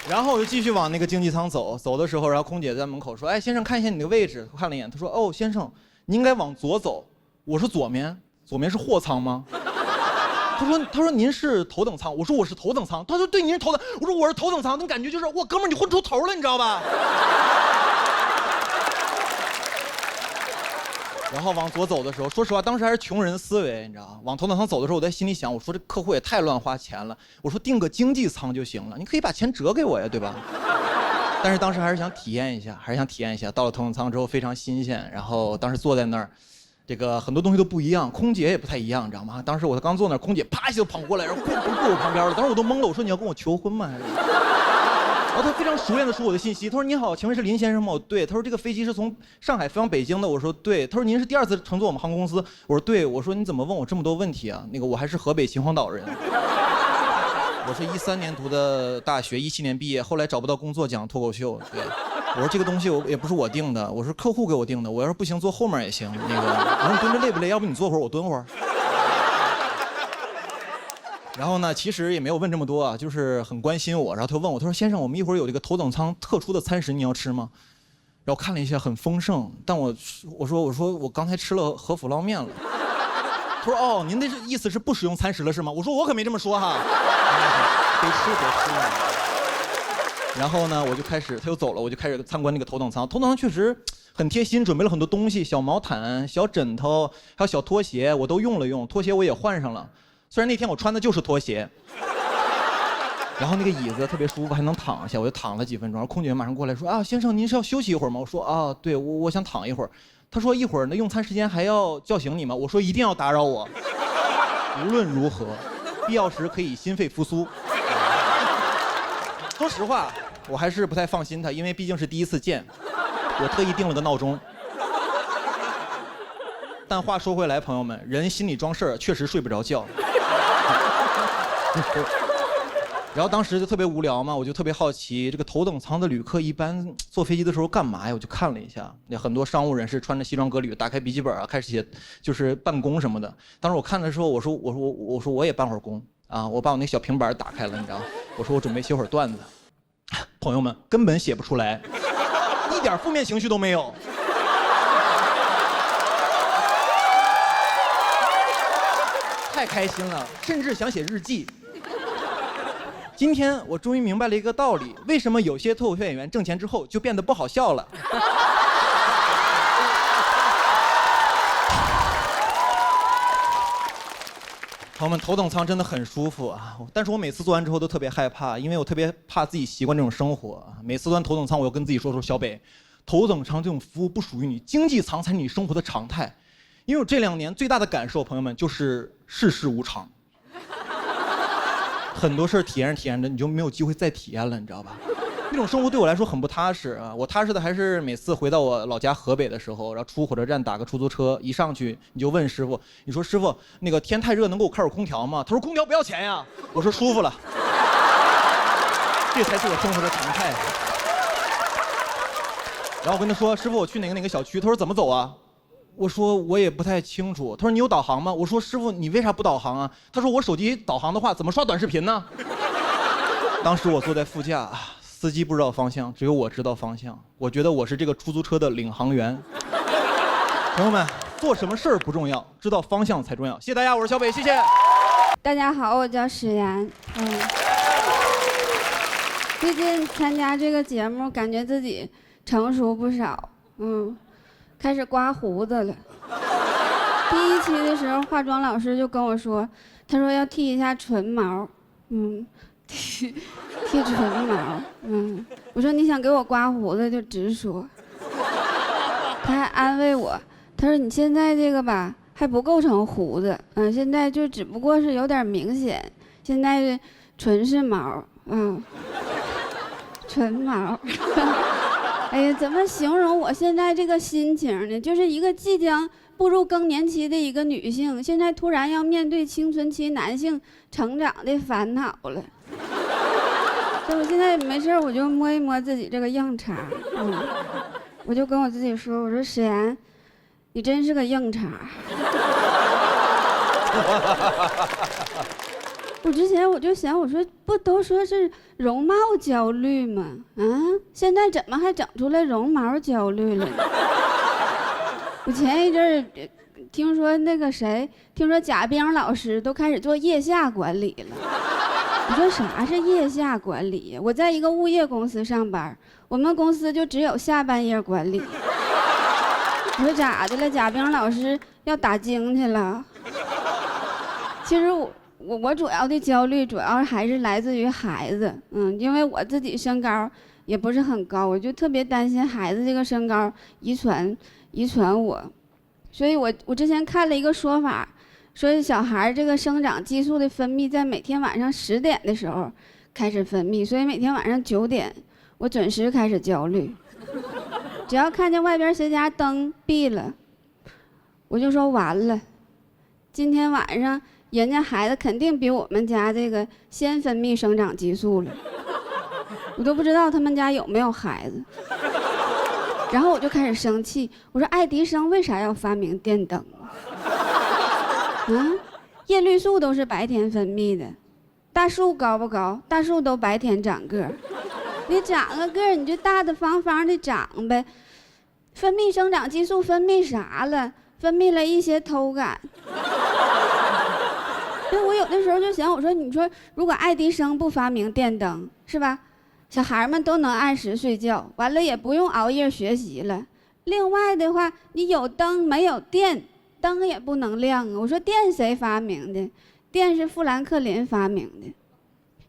然后我就继续往那个经济舱走，走的时候，然后空姐在门口说：“哎，先生，看一下你的位置。”我看了一眼，她说：“哦，先生，你应该往左走。”我说：“左面是货舱吗？”他说您是头等舱。我说我是头等舱。他说对，您是头等。我说我是头等舱，那感觉就是哇，哥们儿你混出头了，你知道吧？然后往左走的时候，说实话，当时还是穷人思维，你知道吗？往头等舱走的时候，我在心里想，我说这客户也太乱花钱了。我说订个经济舱就行了，你可以把钱折给我呀，对吧？但是当时还是想体验一下，到了头等舱之后非常新鲜，然后当时坐在那儿，这个很多东西都不一样，空姐也不太一样，你知道吗？当时我刚坐那儿，空姐啪一下就跑过来，然后过我旁边了，当时我都懵了，我说你要跟我求婚吗？还是？然后他非常熟练地说我的信息，他说你好，请问是林先生吗？我对。他说这个飞机是从上海飞往北京的，我说对。他说您是第2次乘坐我们航空公司，我说对。我说你怎么问我这么多问题啊？那个我还是河北秦皇岛人，我是13年读的大学，17年毕业，后来找不到工作讲脱口秀。对，我说这个东西也不是我定的，我是客户给我定的，我要是不行坐后面也行。那个我说你蹲着累不累？要不你坐会儿，我蹲会儿。然后呢，其实也没有问这么多啊，就是很关心我。然后他问我，他说：“先生，我们一会儿有这个头等舱特殊的餐食，你要吃吗？”然后看了一下，很丰盛。但我说我刚才吃了和府捞面了。他说：“哦，您的意思是不使用餐食了是吗？”我说：“我可没这么说哈。”别吃。然后呢，他又走了，我就开始参观那个头等舱。头等舱确实很贴心，准备了很多东西，小毛毯、小枕头，还有小拖鞋，我都用了用。拖鞋我也换上了。虽然那天我穿的就是拖鞋，然后那个椅子特别舒服，还能躺下，我就躺了几分钟。然后空姐马上过来说：“啊，先生，您是要休息一会儿吗？”我说：“啊，对，我想躺一会儿。”他说：“一会儿那用餐时间还要叫醒你吗？”我说：“一定要打扰我，无论如何，必要时可以心肺复苏。”说实话，我还是不太放心他，因为毕竟是第一次见，我特意定了个闹钟。但话说回来，朋友们，人心里装事儿，确实睡不着觉。然后当时就特别无聊嘛，我就特别好奇，这个头等舱的旅客一般坐飞机的时候干嘛呀？我就看了一下，那很多商务人士穿着西装革履，打开笔记本啊，开始写，就是办公什么的。当时我看的时候，我说我也办会儿工啊，我把我那小平板打开了，你知道，我说我准备写会儿段子。朋友们根本写不出来，一点负面情绪都没有。太开心了，甚至想写日记。今天我终于明白了一个道理，为什么有些脱口秀演员挣钱之后就变得不好笑了。朋友们，头等舱真的很舒服啊，但是我每次坐完之后都特别害怕，因为我特别怕自己习惯这种生活。每次坐完头等舱，我要跟自己说小北，头等舱这种服务不属于你，经济舱才是你生活的常态。因为我这2年最大的感受，朋友们，就是世事无常，很多事儿体验着，你就没有机会再体验了，你知道吧？那种生活对我来说很不踏实啊！我踏实的还是每次回到我老家河北的时候，然后出火车站打个出租车，一上去你就问师傅，你说师傅，那个天太热，能给我开会空调吗？他说空调不要钱呀。我说舒服了，这才是我生活的常态。然后我跟他说，师傅，我去哪个小区？他说怎么走啊？我说我也不太清楚。他说你有导航吗？我说师傅，你为啥不导航啊？他说我手机导航的话，怎么刷短视频呢？当时我坐在副驾，司机不知道方向，只有我知道方向。我觉得我是这个出租车的领航员。朋友们，做什么事儿不重要，知道方向才重要。谢谢大家，我是小北，谢谢。大家好，我叫史岩。最近参加这个节目，感觉自己成熟不少。开始刮胡子了。第1期的时候，化妆老师就跟我说，他说要剃一下唇毛，剃唇毛，我说你想给我刮胡子就直说。他还安慰我，他说你现在这个吧还不构成胡子，现在就只不过是有点明显，现在纯是毛，纯毛。哎呀，怎么形容我现在这个心情呢？就是一个即将步入更年期的一个女性，现在突然要面对青春期男性成长的烦恼了。所以我现在没事我就摸一摸自己这个硬茬，我就跟我自己说，我说史岩，你真是个硬茬。我之前我就想，我说不都说是容貌焦虑吗？现在怎么还整出来绒毛焦虑了呢？我前一阵儿听说那个谁，听说贾冰老师都开始做腋下管理了。你说啥是腋下管理呀？我在一个物业公司上班，我们公司就只有下半夜管理。我说咋的了？贾冰老师要打精去了？其实我主要的焦虑主要还是来自于孩子，因为我自己身高也不是很高，我就特别担心孩子这个身高遗传我，所以我之前看了一个说法，说小孩这个生长激素的分泌在每天晚上10点的时候开始分泌，所以每天晚上9点我准时开始焦虑，只要看见外边谁家灯闭了，我就说完了，今天晚上人家孩子肯定比我们家这个先分泌生长激素了，我都不知道他们家有没有孩子。然后我就开始生气，我说爱迪生为啥要发明电灯啊？叶绿素都是白天分泌的，大树高不高？大树都白天长个儿，你长个个儿你就大大方方的长呗。分泌生长激素分泌啥了？分泌了一些偷感。所以我有的时候就想，我说你说如果爱迪生不发明电灯，是吧？小孩们都能按时睡觉，完了也不用熬夜学习了。另外的话，你有灯没有电，灯也不能亮啊。我说电谁发明的？电是富兰克林发明的。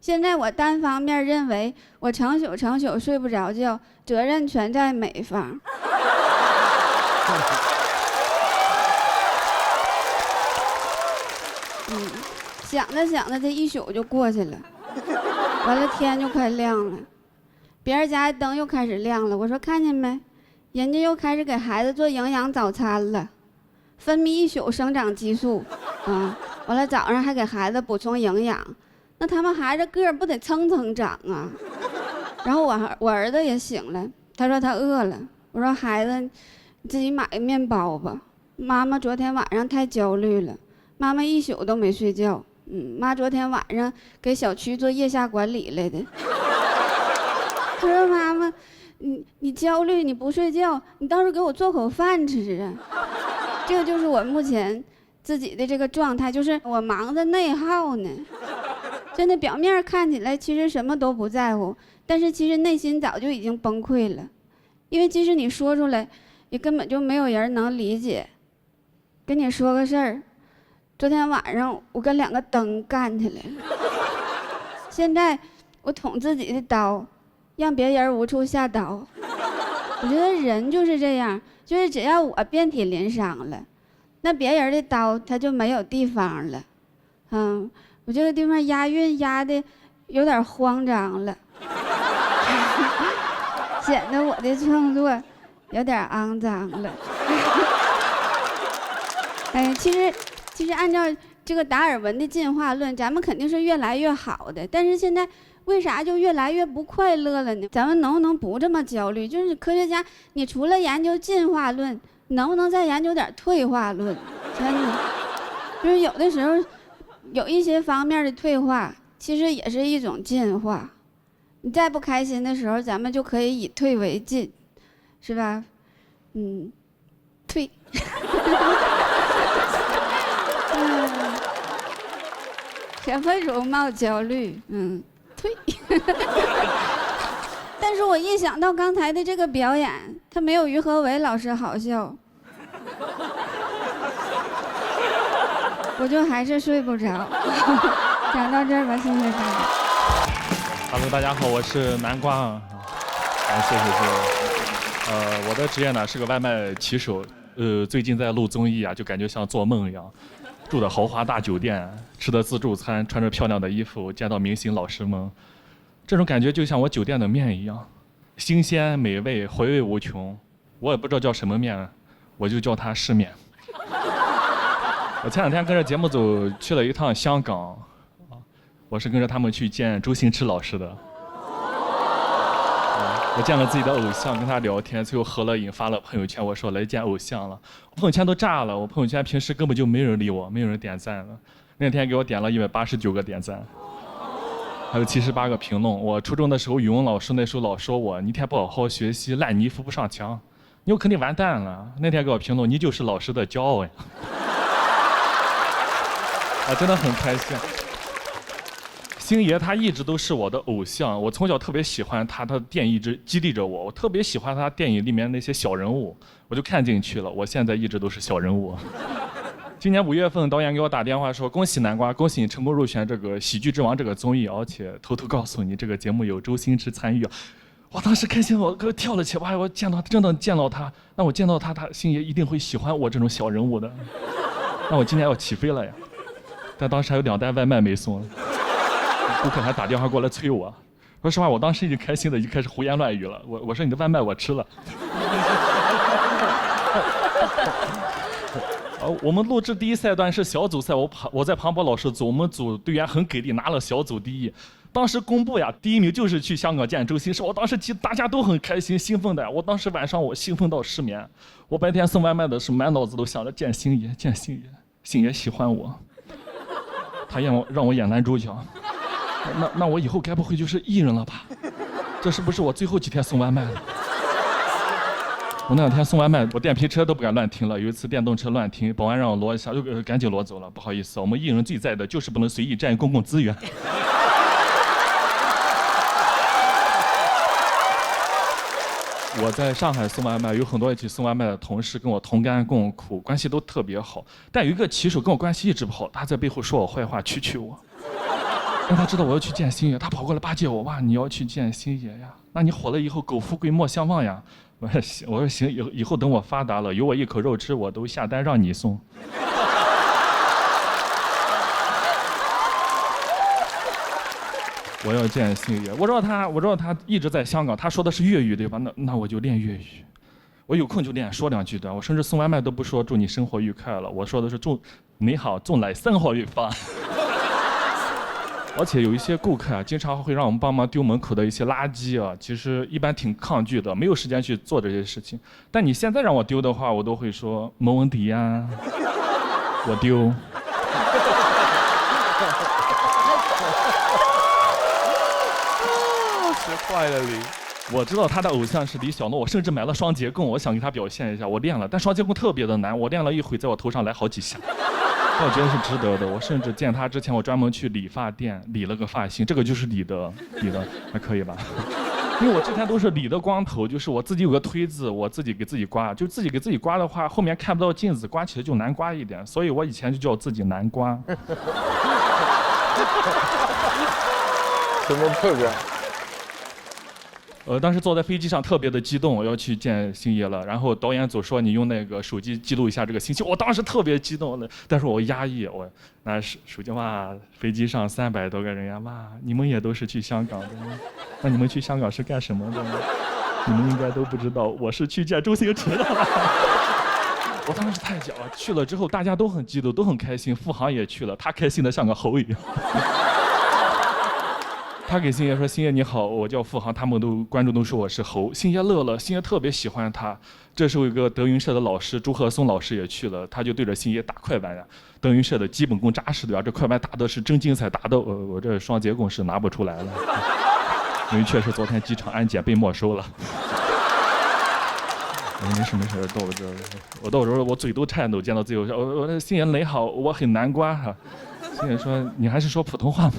现在我单方面认为我成宿睡不着觉，责任全在美方。想着想着，这一宿就过去了，完了天就快亮了，别人家的灯又开始亮了。我说看见没，人家又开始给孩子做营养早餐了，分泌一宿生长激素，完了早上还给孩子补充营养，那他们孩子个儿不得蹭蹭长啊？然后我儿子也醒了，他说他饿了，我说孩子，你自己买个面包吧，妈妈昨天晚上太焦虑了，妈妈一宿都没睡觉。妈昨天晚上给小区做腋下管理来的。他说妈妈，你焦虑，你不睡觉，你倒是给我做口饭吃啊。这个就是我目前自己的这个状态，就是我忙着内耗呢。真的表面看起来其实什么都不在乎，但是其实内心早就已经崩溃了。因为即使你说出来，也根本就没有人能理解。跟你说个事儿。昨天晚上我跟2个灯干起来了，现在我捅自己的刀，让别人无处下刀。我觉得人就是这样，就是只要我遍体鳞伤了，那别人的刀他就没有地方了。我这个地方押韵押的有点慌张了，显得我的创作有点肮脏了。其实按照这个达尔文的进化论，咱们肯定是越来越好的，但是现在为啥就越来越不快乐了呢？咱们能不能不这么焦虑？就是科学家，你除了研究进化论，能不能再研究点退化论？真的，就是有的时候有一些方面的退化，其实也是一种进化。你再不开心的时候，咱们就可以以退为进，是吧？退。什么容貌焦虑？退。但是我一想到刚才的这个表演，他没有于和伟老师好笑，我就还是睡不着。讲到这儿吧，谢谢大家。Hello， 大家好，我是南瓜。谢谢。我的职业呢是个外卖骑手。最近在录综艺啊，就感觉像做梦一样。住的豪华大酒店，吃的自助餐，穿着漂亮的衣服，见到明星老师们，这种感觉就像我酒店的面一样，新鲜美味，回味无穷。我也不知道叫什么面，我就叫它世面。我前2天跟着节目组去了一趟香港，我是跟着他们去见周星驰老师的。我见了自己的偶像，跟他聊天，最后合了影，发了朋友圈。我说来见偶像了，我朋友圈都炸了。我朋友圈平时根本就没人理我，没有人点赞了。那天给我点了189个点赞，还有78个评论。我初中的时候，语文老师那时候老说我，你一天不好好学习，烂泥扶不上墙，你有肯定完蛋了。那天给我评论，你就是老师的骄傲呀！啊，真的很开心。星爷他一直都是我的偶像，我从小特别喜欢他，他的电影一直激励着我。我特别喜欢他电影里面那些小人物，我就看进去了。我现在一直都是小人物。今年5月份，导演给我打电话说：“恭喜南瓜，恭喜你成功入选这个《喜剧之王》这个综艺，而且偷偷告诉你，这个节目有周星驰参与。”我当时开心，我跳了起来。我见到真的见到他，那我见到他，星爷一定会喜欢我这种小人物的。那我今年要起飞了呀！但当时还有2袋外卖没送。顾客还打电话过来催我，说实话，我当时已经开心的已经开始胡言乱语了。我说你的外卖我吃了。我们录制第一赛段是小组赛，我在庞博老师组，我们组队员很给力，拿了小组第1。当时公布呀，第1名就是去香港见周星驰。我当时大家都很开心兴奋的，我当时晚上我兴奋到失眠。我白天送外卖的时候满脑子都想着见星爷，见星爷，星爷喜欢我，他让我演男主角。那我以后该不会就是艺人了吧？这是不是我最后几天送外卖了？我那2天送外卖，我电瓶车都不敢乱停了。有一次电动车乱停，保安让我挪一下，就赶紧挪走了。不好意思，我们艺人最在的就是不能随意占用公共资源。我在上海送外卖，有很多一起送外卖的同事跟我同甘共苦，关系都特别好。但有一个骑手跟我关系一直不好，他在背后说我坏话，蛐我。让他知道我要去见星爷，他跑过来巴结我，哇，你要去见星爷呀？那你火了以后，苟富贵莫相忘呀。我说行，以后等我发达了，有我一口肉吃，我都下单让你送。我要见星爷，我知道他一直在香港，他说的是粤语对吧？那我就练粤语，我有空就练，说2句的。我甚至送外卖都不说祝你生活愉快了，我说的是祝你好，祝你生活愉快。而且有一些顾客啊，经常会让我们帮忙丢门口的一些垃圾啊，其实一般挺抗拒的，没有时间去做这些事情。但你现在让我丢的话，我都会说没问题呀，我丢。是坏了你。我知道他的偶像是李小璐，我甚至买了双截棍，我想给他表现一下，我练了，但双截棍特别的难，我练了一会，在我头上来好几下。但我觉得是值得的。我甚至见他之前，我专门去理发店理了个发型，这个就是理的，还可以吧？因为我之前都是理的光头，就是我自己有个推子，我自己给自己刮，就自己给自己刮的话，后面看不到镜子，刮起来就难刮一点，所以我以前就叫自己难刮。什么 program？当时坐在飞机上特别的激动，我要去见星爷了。然后导演组说你用那个手机记录一下这个信息，我当时特别激动的，但是我压抑，我拿手机哇，飞机上300多个人呀，哇，你们也都是去香港的，那你们去香港是干什么的呢？你们应该都不知道，我是去见周星驰的。我当时太假了，去了之后大家都很激动，都很开心，付航也去了，他开心的像个猴一样。他给星爷说：“星爷你好，我叫付航。”他们观众都说我是猴。星爷乐了，星爷特别喜欢他。这时候有一个德云社的老师朱鹤松老师也去了，他就对着星爷打快板呀。德云社的基本功扎实对吧？这快板打的是真精彩，打的我这双截棍是拿不出来了，因为确实昨天机场安检被没收了。没事，我到时候我嘴都颤抖，见到自由说：“我说星爷你好，我很南瓜哈。”星爷说：“你还是说普通话吧。”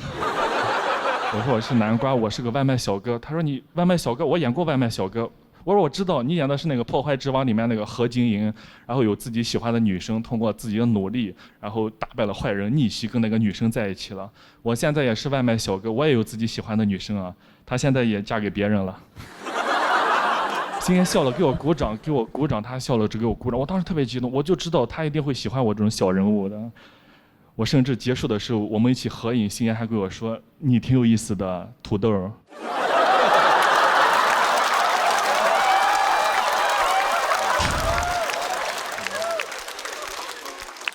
我说我是南瓜，我是个外卖小哥。他说你外卖小哥，我演过外卖小哥。我说我知道，你演的是那个《破坏之王》里面那个何晶莹，然后有自己喜欢的女生，通过自己的努力，然后打败了坏人，逆袭跟那个女生在一起了。我现在也是外卖小哥，我也有自己喜欢的女生啊，她现在也嫁给别人了。星爷笑了，给我鼓掌，他笑了只给我鼓掌。我当时特别激动，我就知道他一定会喜欢我这种小人物的。我甚至结束的时候，我们一起合影，星爷还跟我说：“你挺有意思的，土豆。”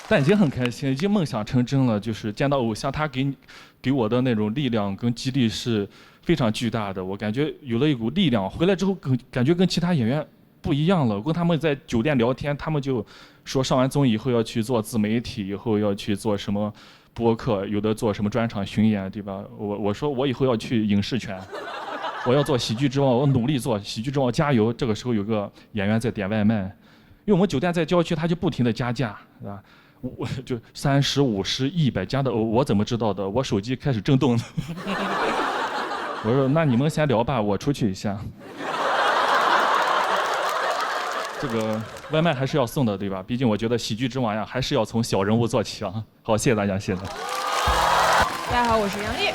但已经很开心，已经梦想成真了。就是见到偶像，他给我的那种力量跟激励是非常巨大的。我感觉有了一股力量，回来之后感觉跟其他演员不一样了。我跟他们在酒店聊天，他们就说上完综艺以后要去做自媒体，以后要去做什么播客，有的做什么专场巡演，对吧？我说我以后要去影视圈，我要做喜剧之王，我努力做喜剧之王，加油！这个时候有个演员在点外卖，因为我们酒店在郊区，他就不停地加价，是吧？我就30、50、100加的，我怎么知道的？我手机开始震动了。我说那你们先聊吧，我出去一下。这个外卖还是要送的，对吧？毕竟我觉得喜剧之王呀，还是要从小人物做起啊。好，谢谢大家，谢谢大家。大家好，我是杨丽。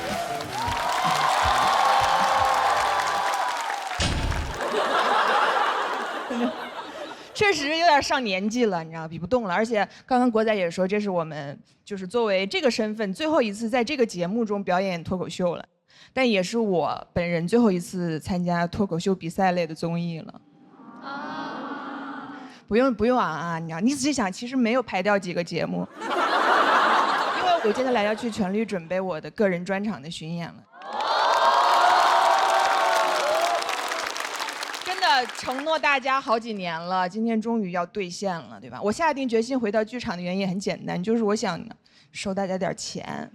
确实有点上年纪了，你知道，比不动了。而且刚刚国仔也说，这是我们就是作为这个身份最后一次在这个节目中表演脱口秀了，但也是我本人最后一次参加脱口秀比赛类的综艺了。不用啊，你知道，你仔细想，其实没有排掉几个节目，因为我接下来要去全力准备我的个人专场的巡演了。真的承诺大家好几年了，今天终于要兑现了，对吧？我下定决心回到剧场的原因也很简单，就是我想收大家点钱。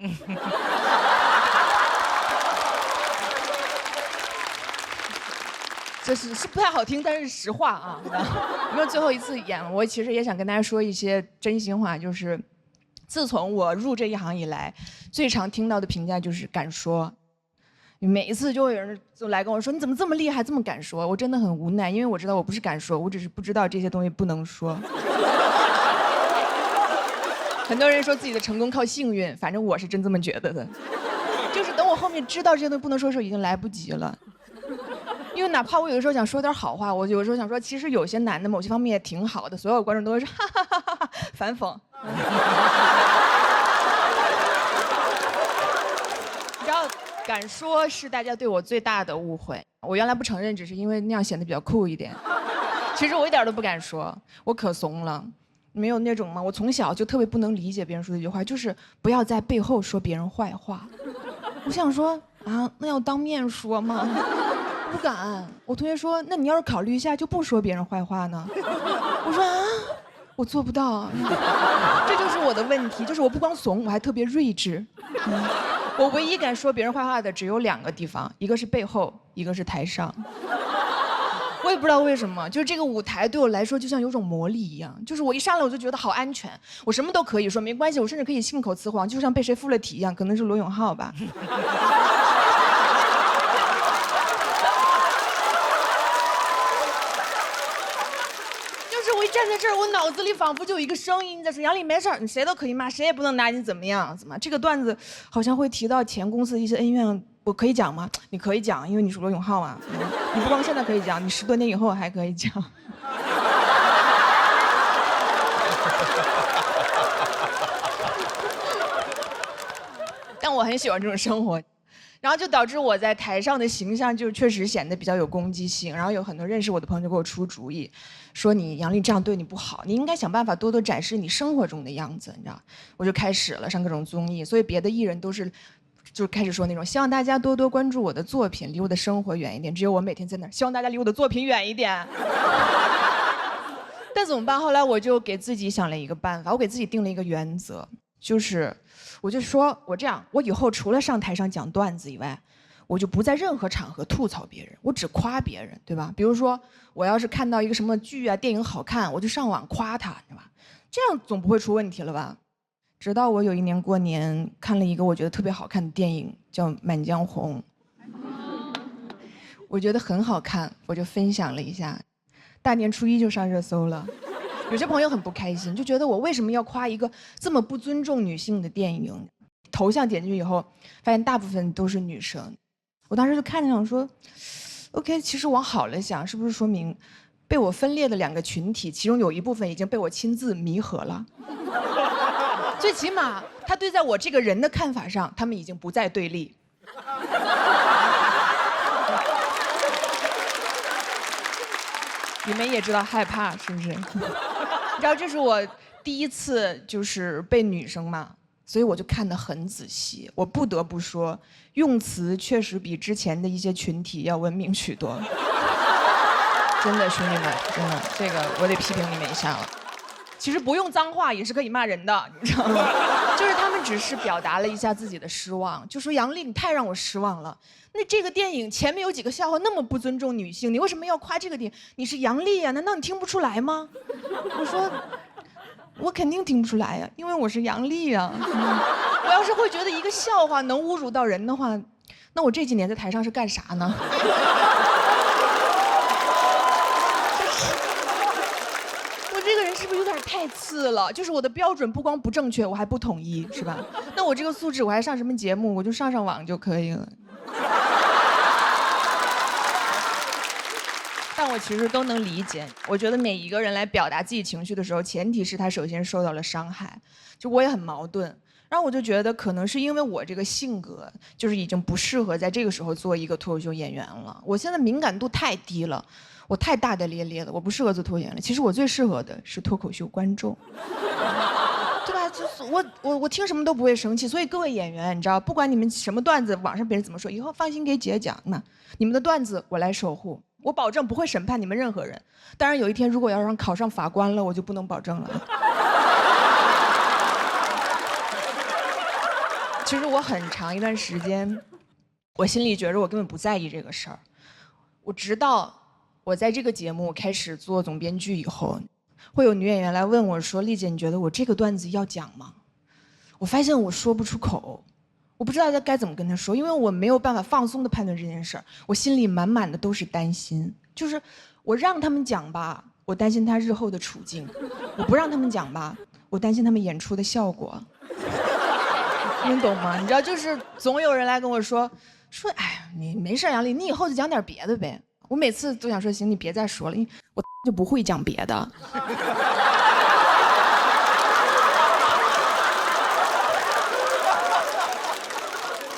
这是不太好听，但是实话啊。因为最后一次演了，我其实也想跟大家说一些真心话，就是自从我入这一行以来，最常听到的评价就是敢说。每一次就会有人就来跟我说：“你怎么这么厉害，这么敢说？”我真的很无奈，因为我知道我不是敢说，我只是不知道这些东西不能说。很多人说自己的成功靠幸运，反正我是真这么觉得的。就是等我后面知道这些东西不能说的时候，已经来不及了。因为哪怕我有的时候想说点好话，我有的时候想说，其实有些男的某些方面也挺好的，所有观众都会说哈哈哈哈哈，反讽。你知道，敢说是大家对我最大的误会。我原来不承认，只是因为那样显得比较酷一点。其实我一点都不敢说，我可怂了。没有那种吗？我从小就特别不能理解别人说的一句话，就是不要在背后说别人坏话。我想说啊，那要当面说吗？不敢。我同学说，那你要是考虑一下，就不说别人坏话呢？我说啊，我做不到。这就是我的问题，就是我不光怂，我还特别睿智。我唯一敢说别人坏话的只有2个地方，一个是背后，一个是台上。我也不知道为什么，就是这个舞台对我来说就像有种魔力一样，就是我一上来我就觉得好安全，我什么都可以说，没关系，我甚至可以信口雌黄，就像被谁附了体一样，可能是罗永浩吧。就是我一站在这儿，我脑子里仿佛就有一个声音在说：“杨丽，没事儿，你谁都可以骂，谁也不能拿你怎么样。怎么这个段子好像会提到前公司的一些恩怨。”我可以讲吗？你可以讲，因为你是罗永浩啊。你不光现在可以讲，你10多年以后还可以讲。但我很喜欢这种生活，然后就导致我在台上的形象就确实显得比较有攻击性。然后有很多认识我的朋友就给我出主意，说你杨丽这样对你不好，你应该想办法多多展示你生活中的样子，你知道？我就开始了上各种综艺，所以别的艺人都是。就开始说那种希望大家多多关注我的作品，离我的生活远一点。只有我每天在那儿，希望大家离我的作品远一点。但怎么办？后来我就给自己想了一个办法，我给自己定了一个原则，就是我就说我这样，我以后除了上台上讲段子以外，我就不在任何场合吐槽别人，我只夸别人，对吧？比如说我要是看到一个什么剧啊电影好看，我就上网夸他，对吧？这样总不会出问题了吧？直到我有一年过年看了一个我觉得特别好看的电影，叫《满江红》，我觉得很好看，我就分享了一下，大年初1就上热搜了。有些朋友很不开心，就觉得我为什么要夸一个这么不尊重女性的电影？头像点进去以后，发现大部分都是女生。我当时就看着想说 ，OK， 其实往好了想，是不是说明被我分裂的2个群体，其中有一部分已经被我亲自弥合了？最起码，他对在我这个人的看法上，他们已经不再对立。你们也知道害怕是不是？你知道这是我第一次就是被女生骂，所以我就看得很仔细。我不得不说，用词确实比之前的一些群体要文明许多。真的，兄弟们，真的，这个我得批评你们一下了。其实不用脏话也是可以骂人的，你知道吗？就是他们只是表达了一下自己的失望，就说杨笠你太让我失望了。那这个电影前面有几个笑话那么不尊重女性，你为什么要夸这个电影？你是杨笠呀，难道你听不出来吗？我说，我肯定听不出来呀，因为我是杨笠呀。我要是会觉得一个笑话能侮辱到人的话，那我这几年在台上是干啥呢？我这个人是不是有点太次了？就是我的标准不光不正确，我还不统一，是吧？那我这个素质，我还上什么节目？我就上网就可以了。但我其实都能理解。我觉得每一个人来表达自己情绪的时候，前提是他首先受到了伤害。就我也很矛盾，然后我就觉得可能是因为我这个性格，就是已经不适合在这个时候做一个脱口秀演员了。我现在敏感度太低了，我太大大咧咧了，我不适合做脱口秀演员。其实我最适合的是脱口秀观众。对吧？就是我听什么都不会生气，所以各位演员，你知道，不管你们什么段子，网上别人怎么说，以后放心给姐讲嘛，你们的段子我来守护，我保证不会审判你们任何人。当然，有一天如果要让考上法官了，我就不能保证了。其实我很长一段时间，我心里觉得我根本不在意这个事儿。我直到我在这个节目开始做总编剧以后。会有女演员来问我说：“丽姐，你觉得我这个段子要讲吗？”我发现我说不出口，我不知道该怎么跟她说，因为我没有办法放松地判断这件事儿，我心里满满的都是担心。就是我让他们讲吧，我担心他日后的处境；我不让他们讲吧，我担心他们演出的效果。你懂吗？你知道，就是总有人来跟我说，哎，你没事，杨笠，你以后就讲点别的呗。我每次都想说，行，你别再说了，因为我就不会讲别的。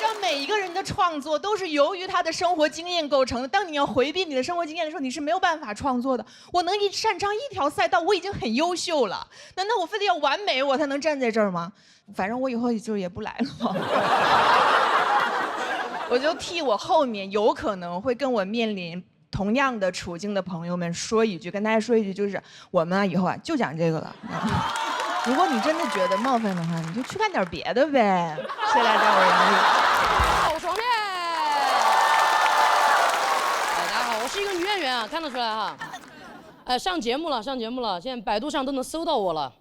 让每一个人的创作都是由于他的生活经验构成的。当你要回避你的生活经验的时候，你是没有办法创作的。我能擅长一条赛道，我已经很优秀了。难道我非得要完美，我才能站在这儿吗？反正我以后就也不来了。我就替我后面有可能会跟我面临同样的处境的朋友们说一句，跟大家说一句，就是我们以后就讲这个了。如果你真的觉得冒犯的话，你就去干点别的呗。谢谢大家，我是杨笠。好爽嘞！大家好，我是一个女演员啊，看得出来哈。上节目了，现在百度上都能搜到我了。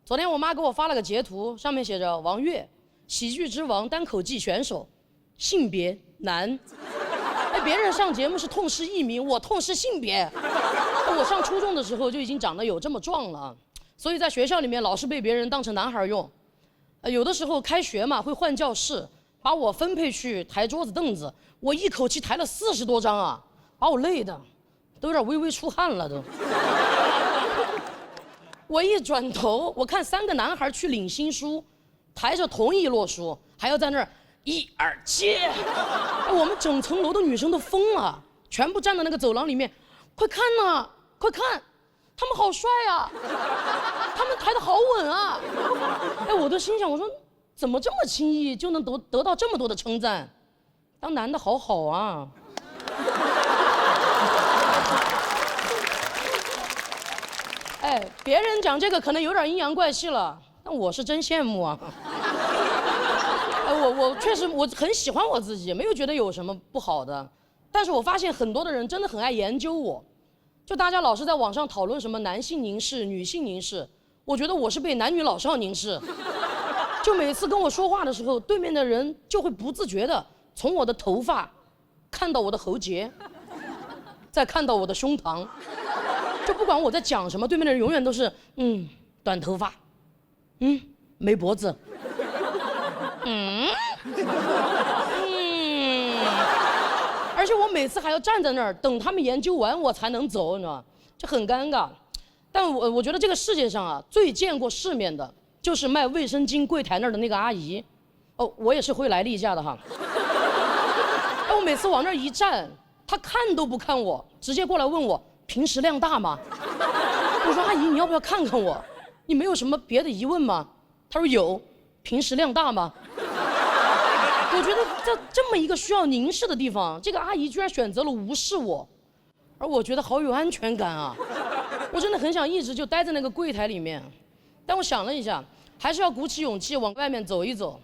昨天我妈给我发了个截图，上面写着王悦，喜剧之王单口季选手，性别男。别人上节目是痛失艺名，我痛失性别。我上初中的时候就已经长得有这么壮了，所以在学校里面老是被别人当成男孩用。有的时候开学嘛会换教室，把我分配去抬桌子凳子，我一口气抬了40多张啊，把我累的都有点微微出汗了都。我一转头，我看3个男孩去领新书，抬着同一摞书，还要在那儿1、2、7，我们整层楼的女生都疯了，全部站在那个走廊里面，快看呐，快看，他们好帅啊，他们抬得好稳啊！我都心想，我说怎么这么轻易就能得到这么多的称赞？当男的好好啊！别人讲这个可能有点阴阳怪气了，但我是真羡慕啊。我确实我很喜欢我自己，没有觉得有什么不好的。但是我发现很多的人真的很爱研究我，就大家老是在网上讨论什么男性凝视、女性凝视，我觉得我是被男女老少凝视。就每次跟我说话的时候，对面的人就会不自觉的从我的头发看到我的喉结，再看到我的胸膛。就不管我在讲什么，对面的人永远都是短头发，没脖子，而且我每次还要站在那儿等他们研究完我才能走，你知道吗？就很尴尬。但我觉得这个世界上啊，最见过世面的就是卖卫生巾柜台那儿的那个阿姨。我也是会来例假的哈。我每次往那儿一站，她看都不看我，直接过来问我平时量大吗？我说阿姨，你要不要看看我？你没有什么别的疑问吗？她说有，平时量大吗？我觉得在这么一个需要凝视的地方，这个阿姨居然选择了无视我，而我觉得好有安全感啊！我真的很想一直就待在那个柜台里面，但我想了一下，还是要鼓起勇气往外面走一走。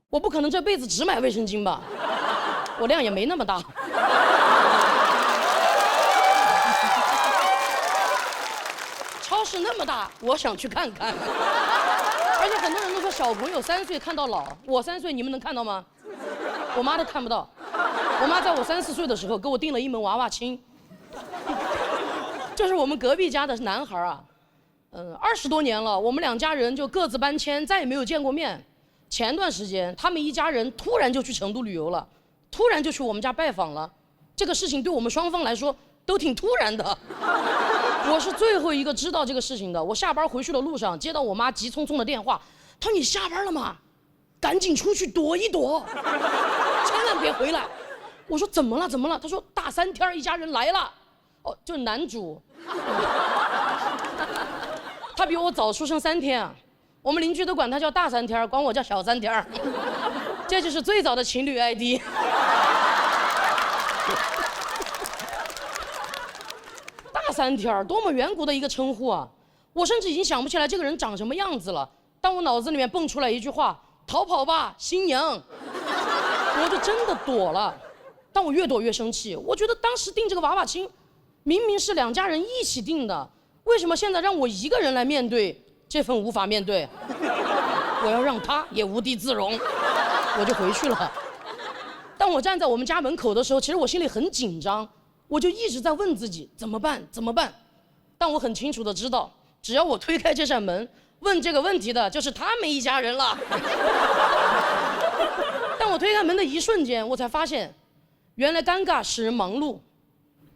我不可能这辈子只买卫生巾吧，我量也没那么大。超市那么大，我想去看看。而且很多人都说小朋友3岁看到老，我3岁你们能看到吗？我妈都看不到。我妈在我3、4岁的时候给我订了一门娃娃亲，就是我们隔壁家的男孩啊，20多年了，我们2家人就各自搬迁，再也没有见过面。前段时间他们一家人突然就去成都旅游了，突然就去我们家拜访了，这个事情对我们双方来说都挺突然的。我是最后一个知道这个事情的。我下班回去的路上接到我妈急匆匆的电话，她说你下班了吗？赶紧出去躲一躲，千万别回来。我说怎么了？怎么了？她说大3天一家人来了。哦，就是男主。他比我早出生3天啊，我们邻居都管他叫大3天，管我叫小3天。这就是最早的情侣 ID。大3天，多么远古的一个称呼啊！我甚至已经想不起来这个人长什么样子了，但我脑子里面蹦出来一句话：逃跑吧，新娘！我就真的躲了。但我越躲越生气，我觉得当时订这个娃娃亲，明明是2家人一起订的，为什么现在让我一个人来面对这份无法面对？我要让他也无地自容，我就回去了。当我站在我们家门口的时候，其实我心里很紧张，我就一直在问自己怎么办，怎么办？但我很清楚的知道，只要我推开这扇门，问这个问题的就是他们一家人了。但我推开门的一瞬间，我才发现，原来尴尬使人忙碌。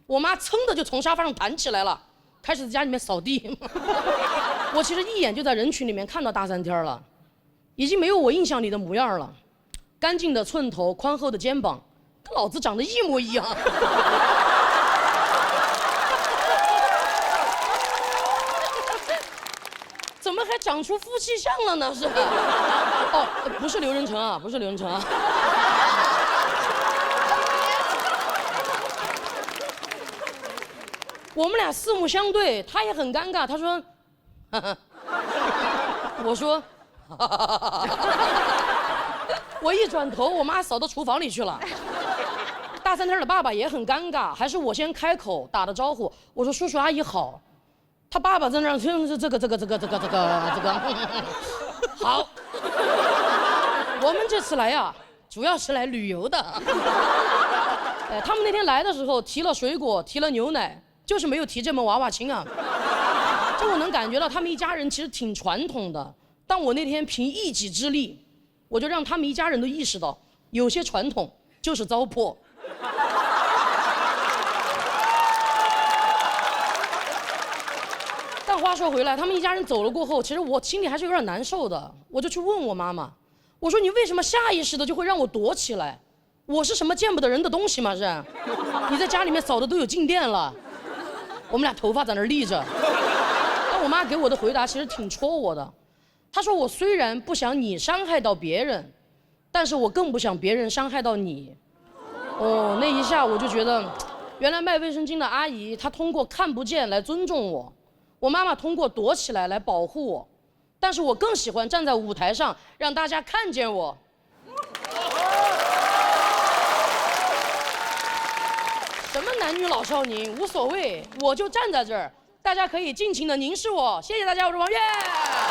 我妈噌的就从沙发上弹起来了，开始在家里面扫地。我其实一眼就在人群里面看到大3天了，已经没有我印象里的模样了，干净的寸头，宽厚的肩膀，跟老子长得一模一样。怎么还长出夫妻相了呢？是吧？哦，不是刘仁成啊，不是刘仁成啊。我们俩四目相对，他也很尴尬。他说：“呵呵。”我说：“哈哈哈哈哈。”我一转头，我妈扫到厨房里去了。大3天的爸爸也很尴尬，还是我先开口打的招呼。我说：“叔叔阿姨好。”他爸爸在那儿听这个，好。我们这次来呀，主要是来旅游的。他们那天来的时候提了水果，提了牛奶。就是没有提这门娃娃亲啊，就我能感觉到他们一家人其实挺传统的，但我那天凭一己之力，我就让他们一家人都意识到，有些传统就是糟粕。但话说回来，他们一家人走了过后，其实我心里还是有点难受的，我就去问我妈妈，我说你为什么下意识的就会让我躲起来？我是什么见不得人的东西吗？是？你在家里面扫的都有静电了。我们俩头发在那儿立着，但我妈给我的回答其实挺戳我的。她说我虽然不想你伤害到别人，但是我更不想别人伤害到你。哦，那一下我就觉得，原来卖卫生巾的阿姨她通过看不见来尊重我，我妈妈通过躲起来来保护我，但是我更喜欢站在舞台上让大家看见我。什么男女老少您无所谓，我就站在这儿，大家可以尽情的凝视我。谢谢大家，我是王悦。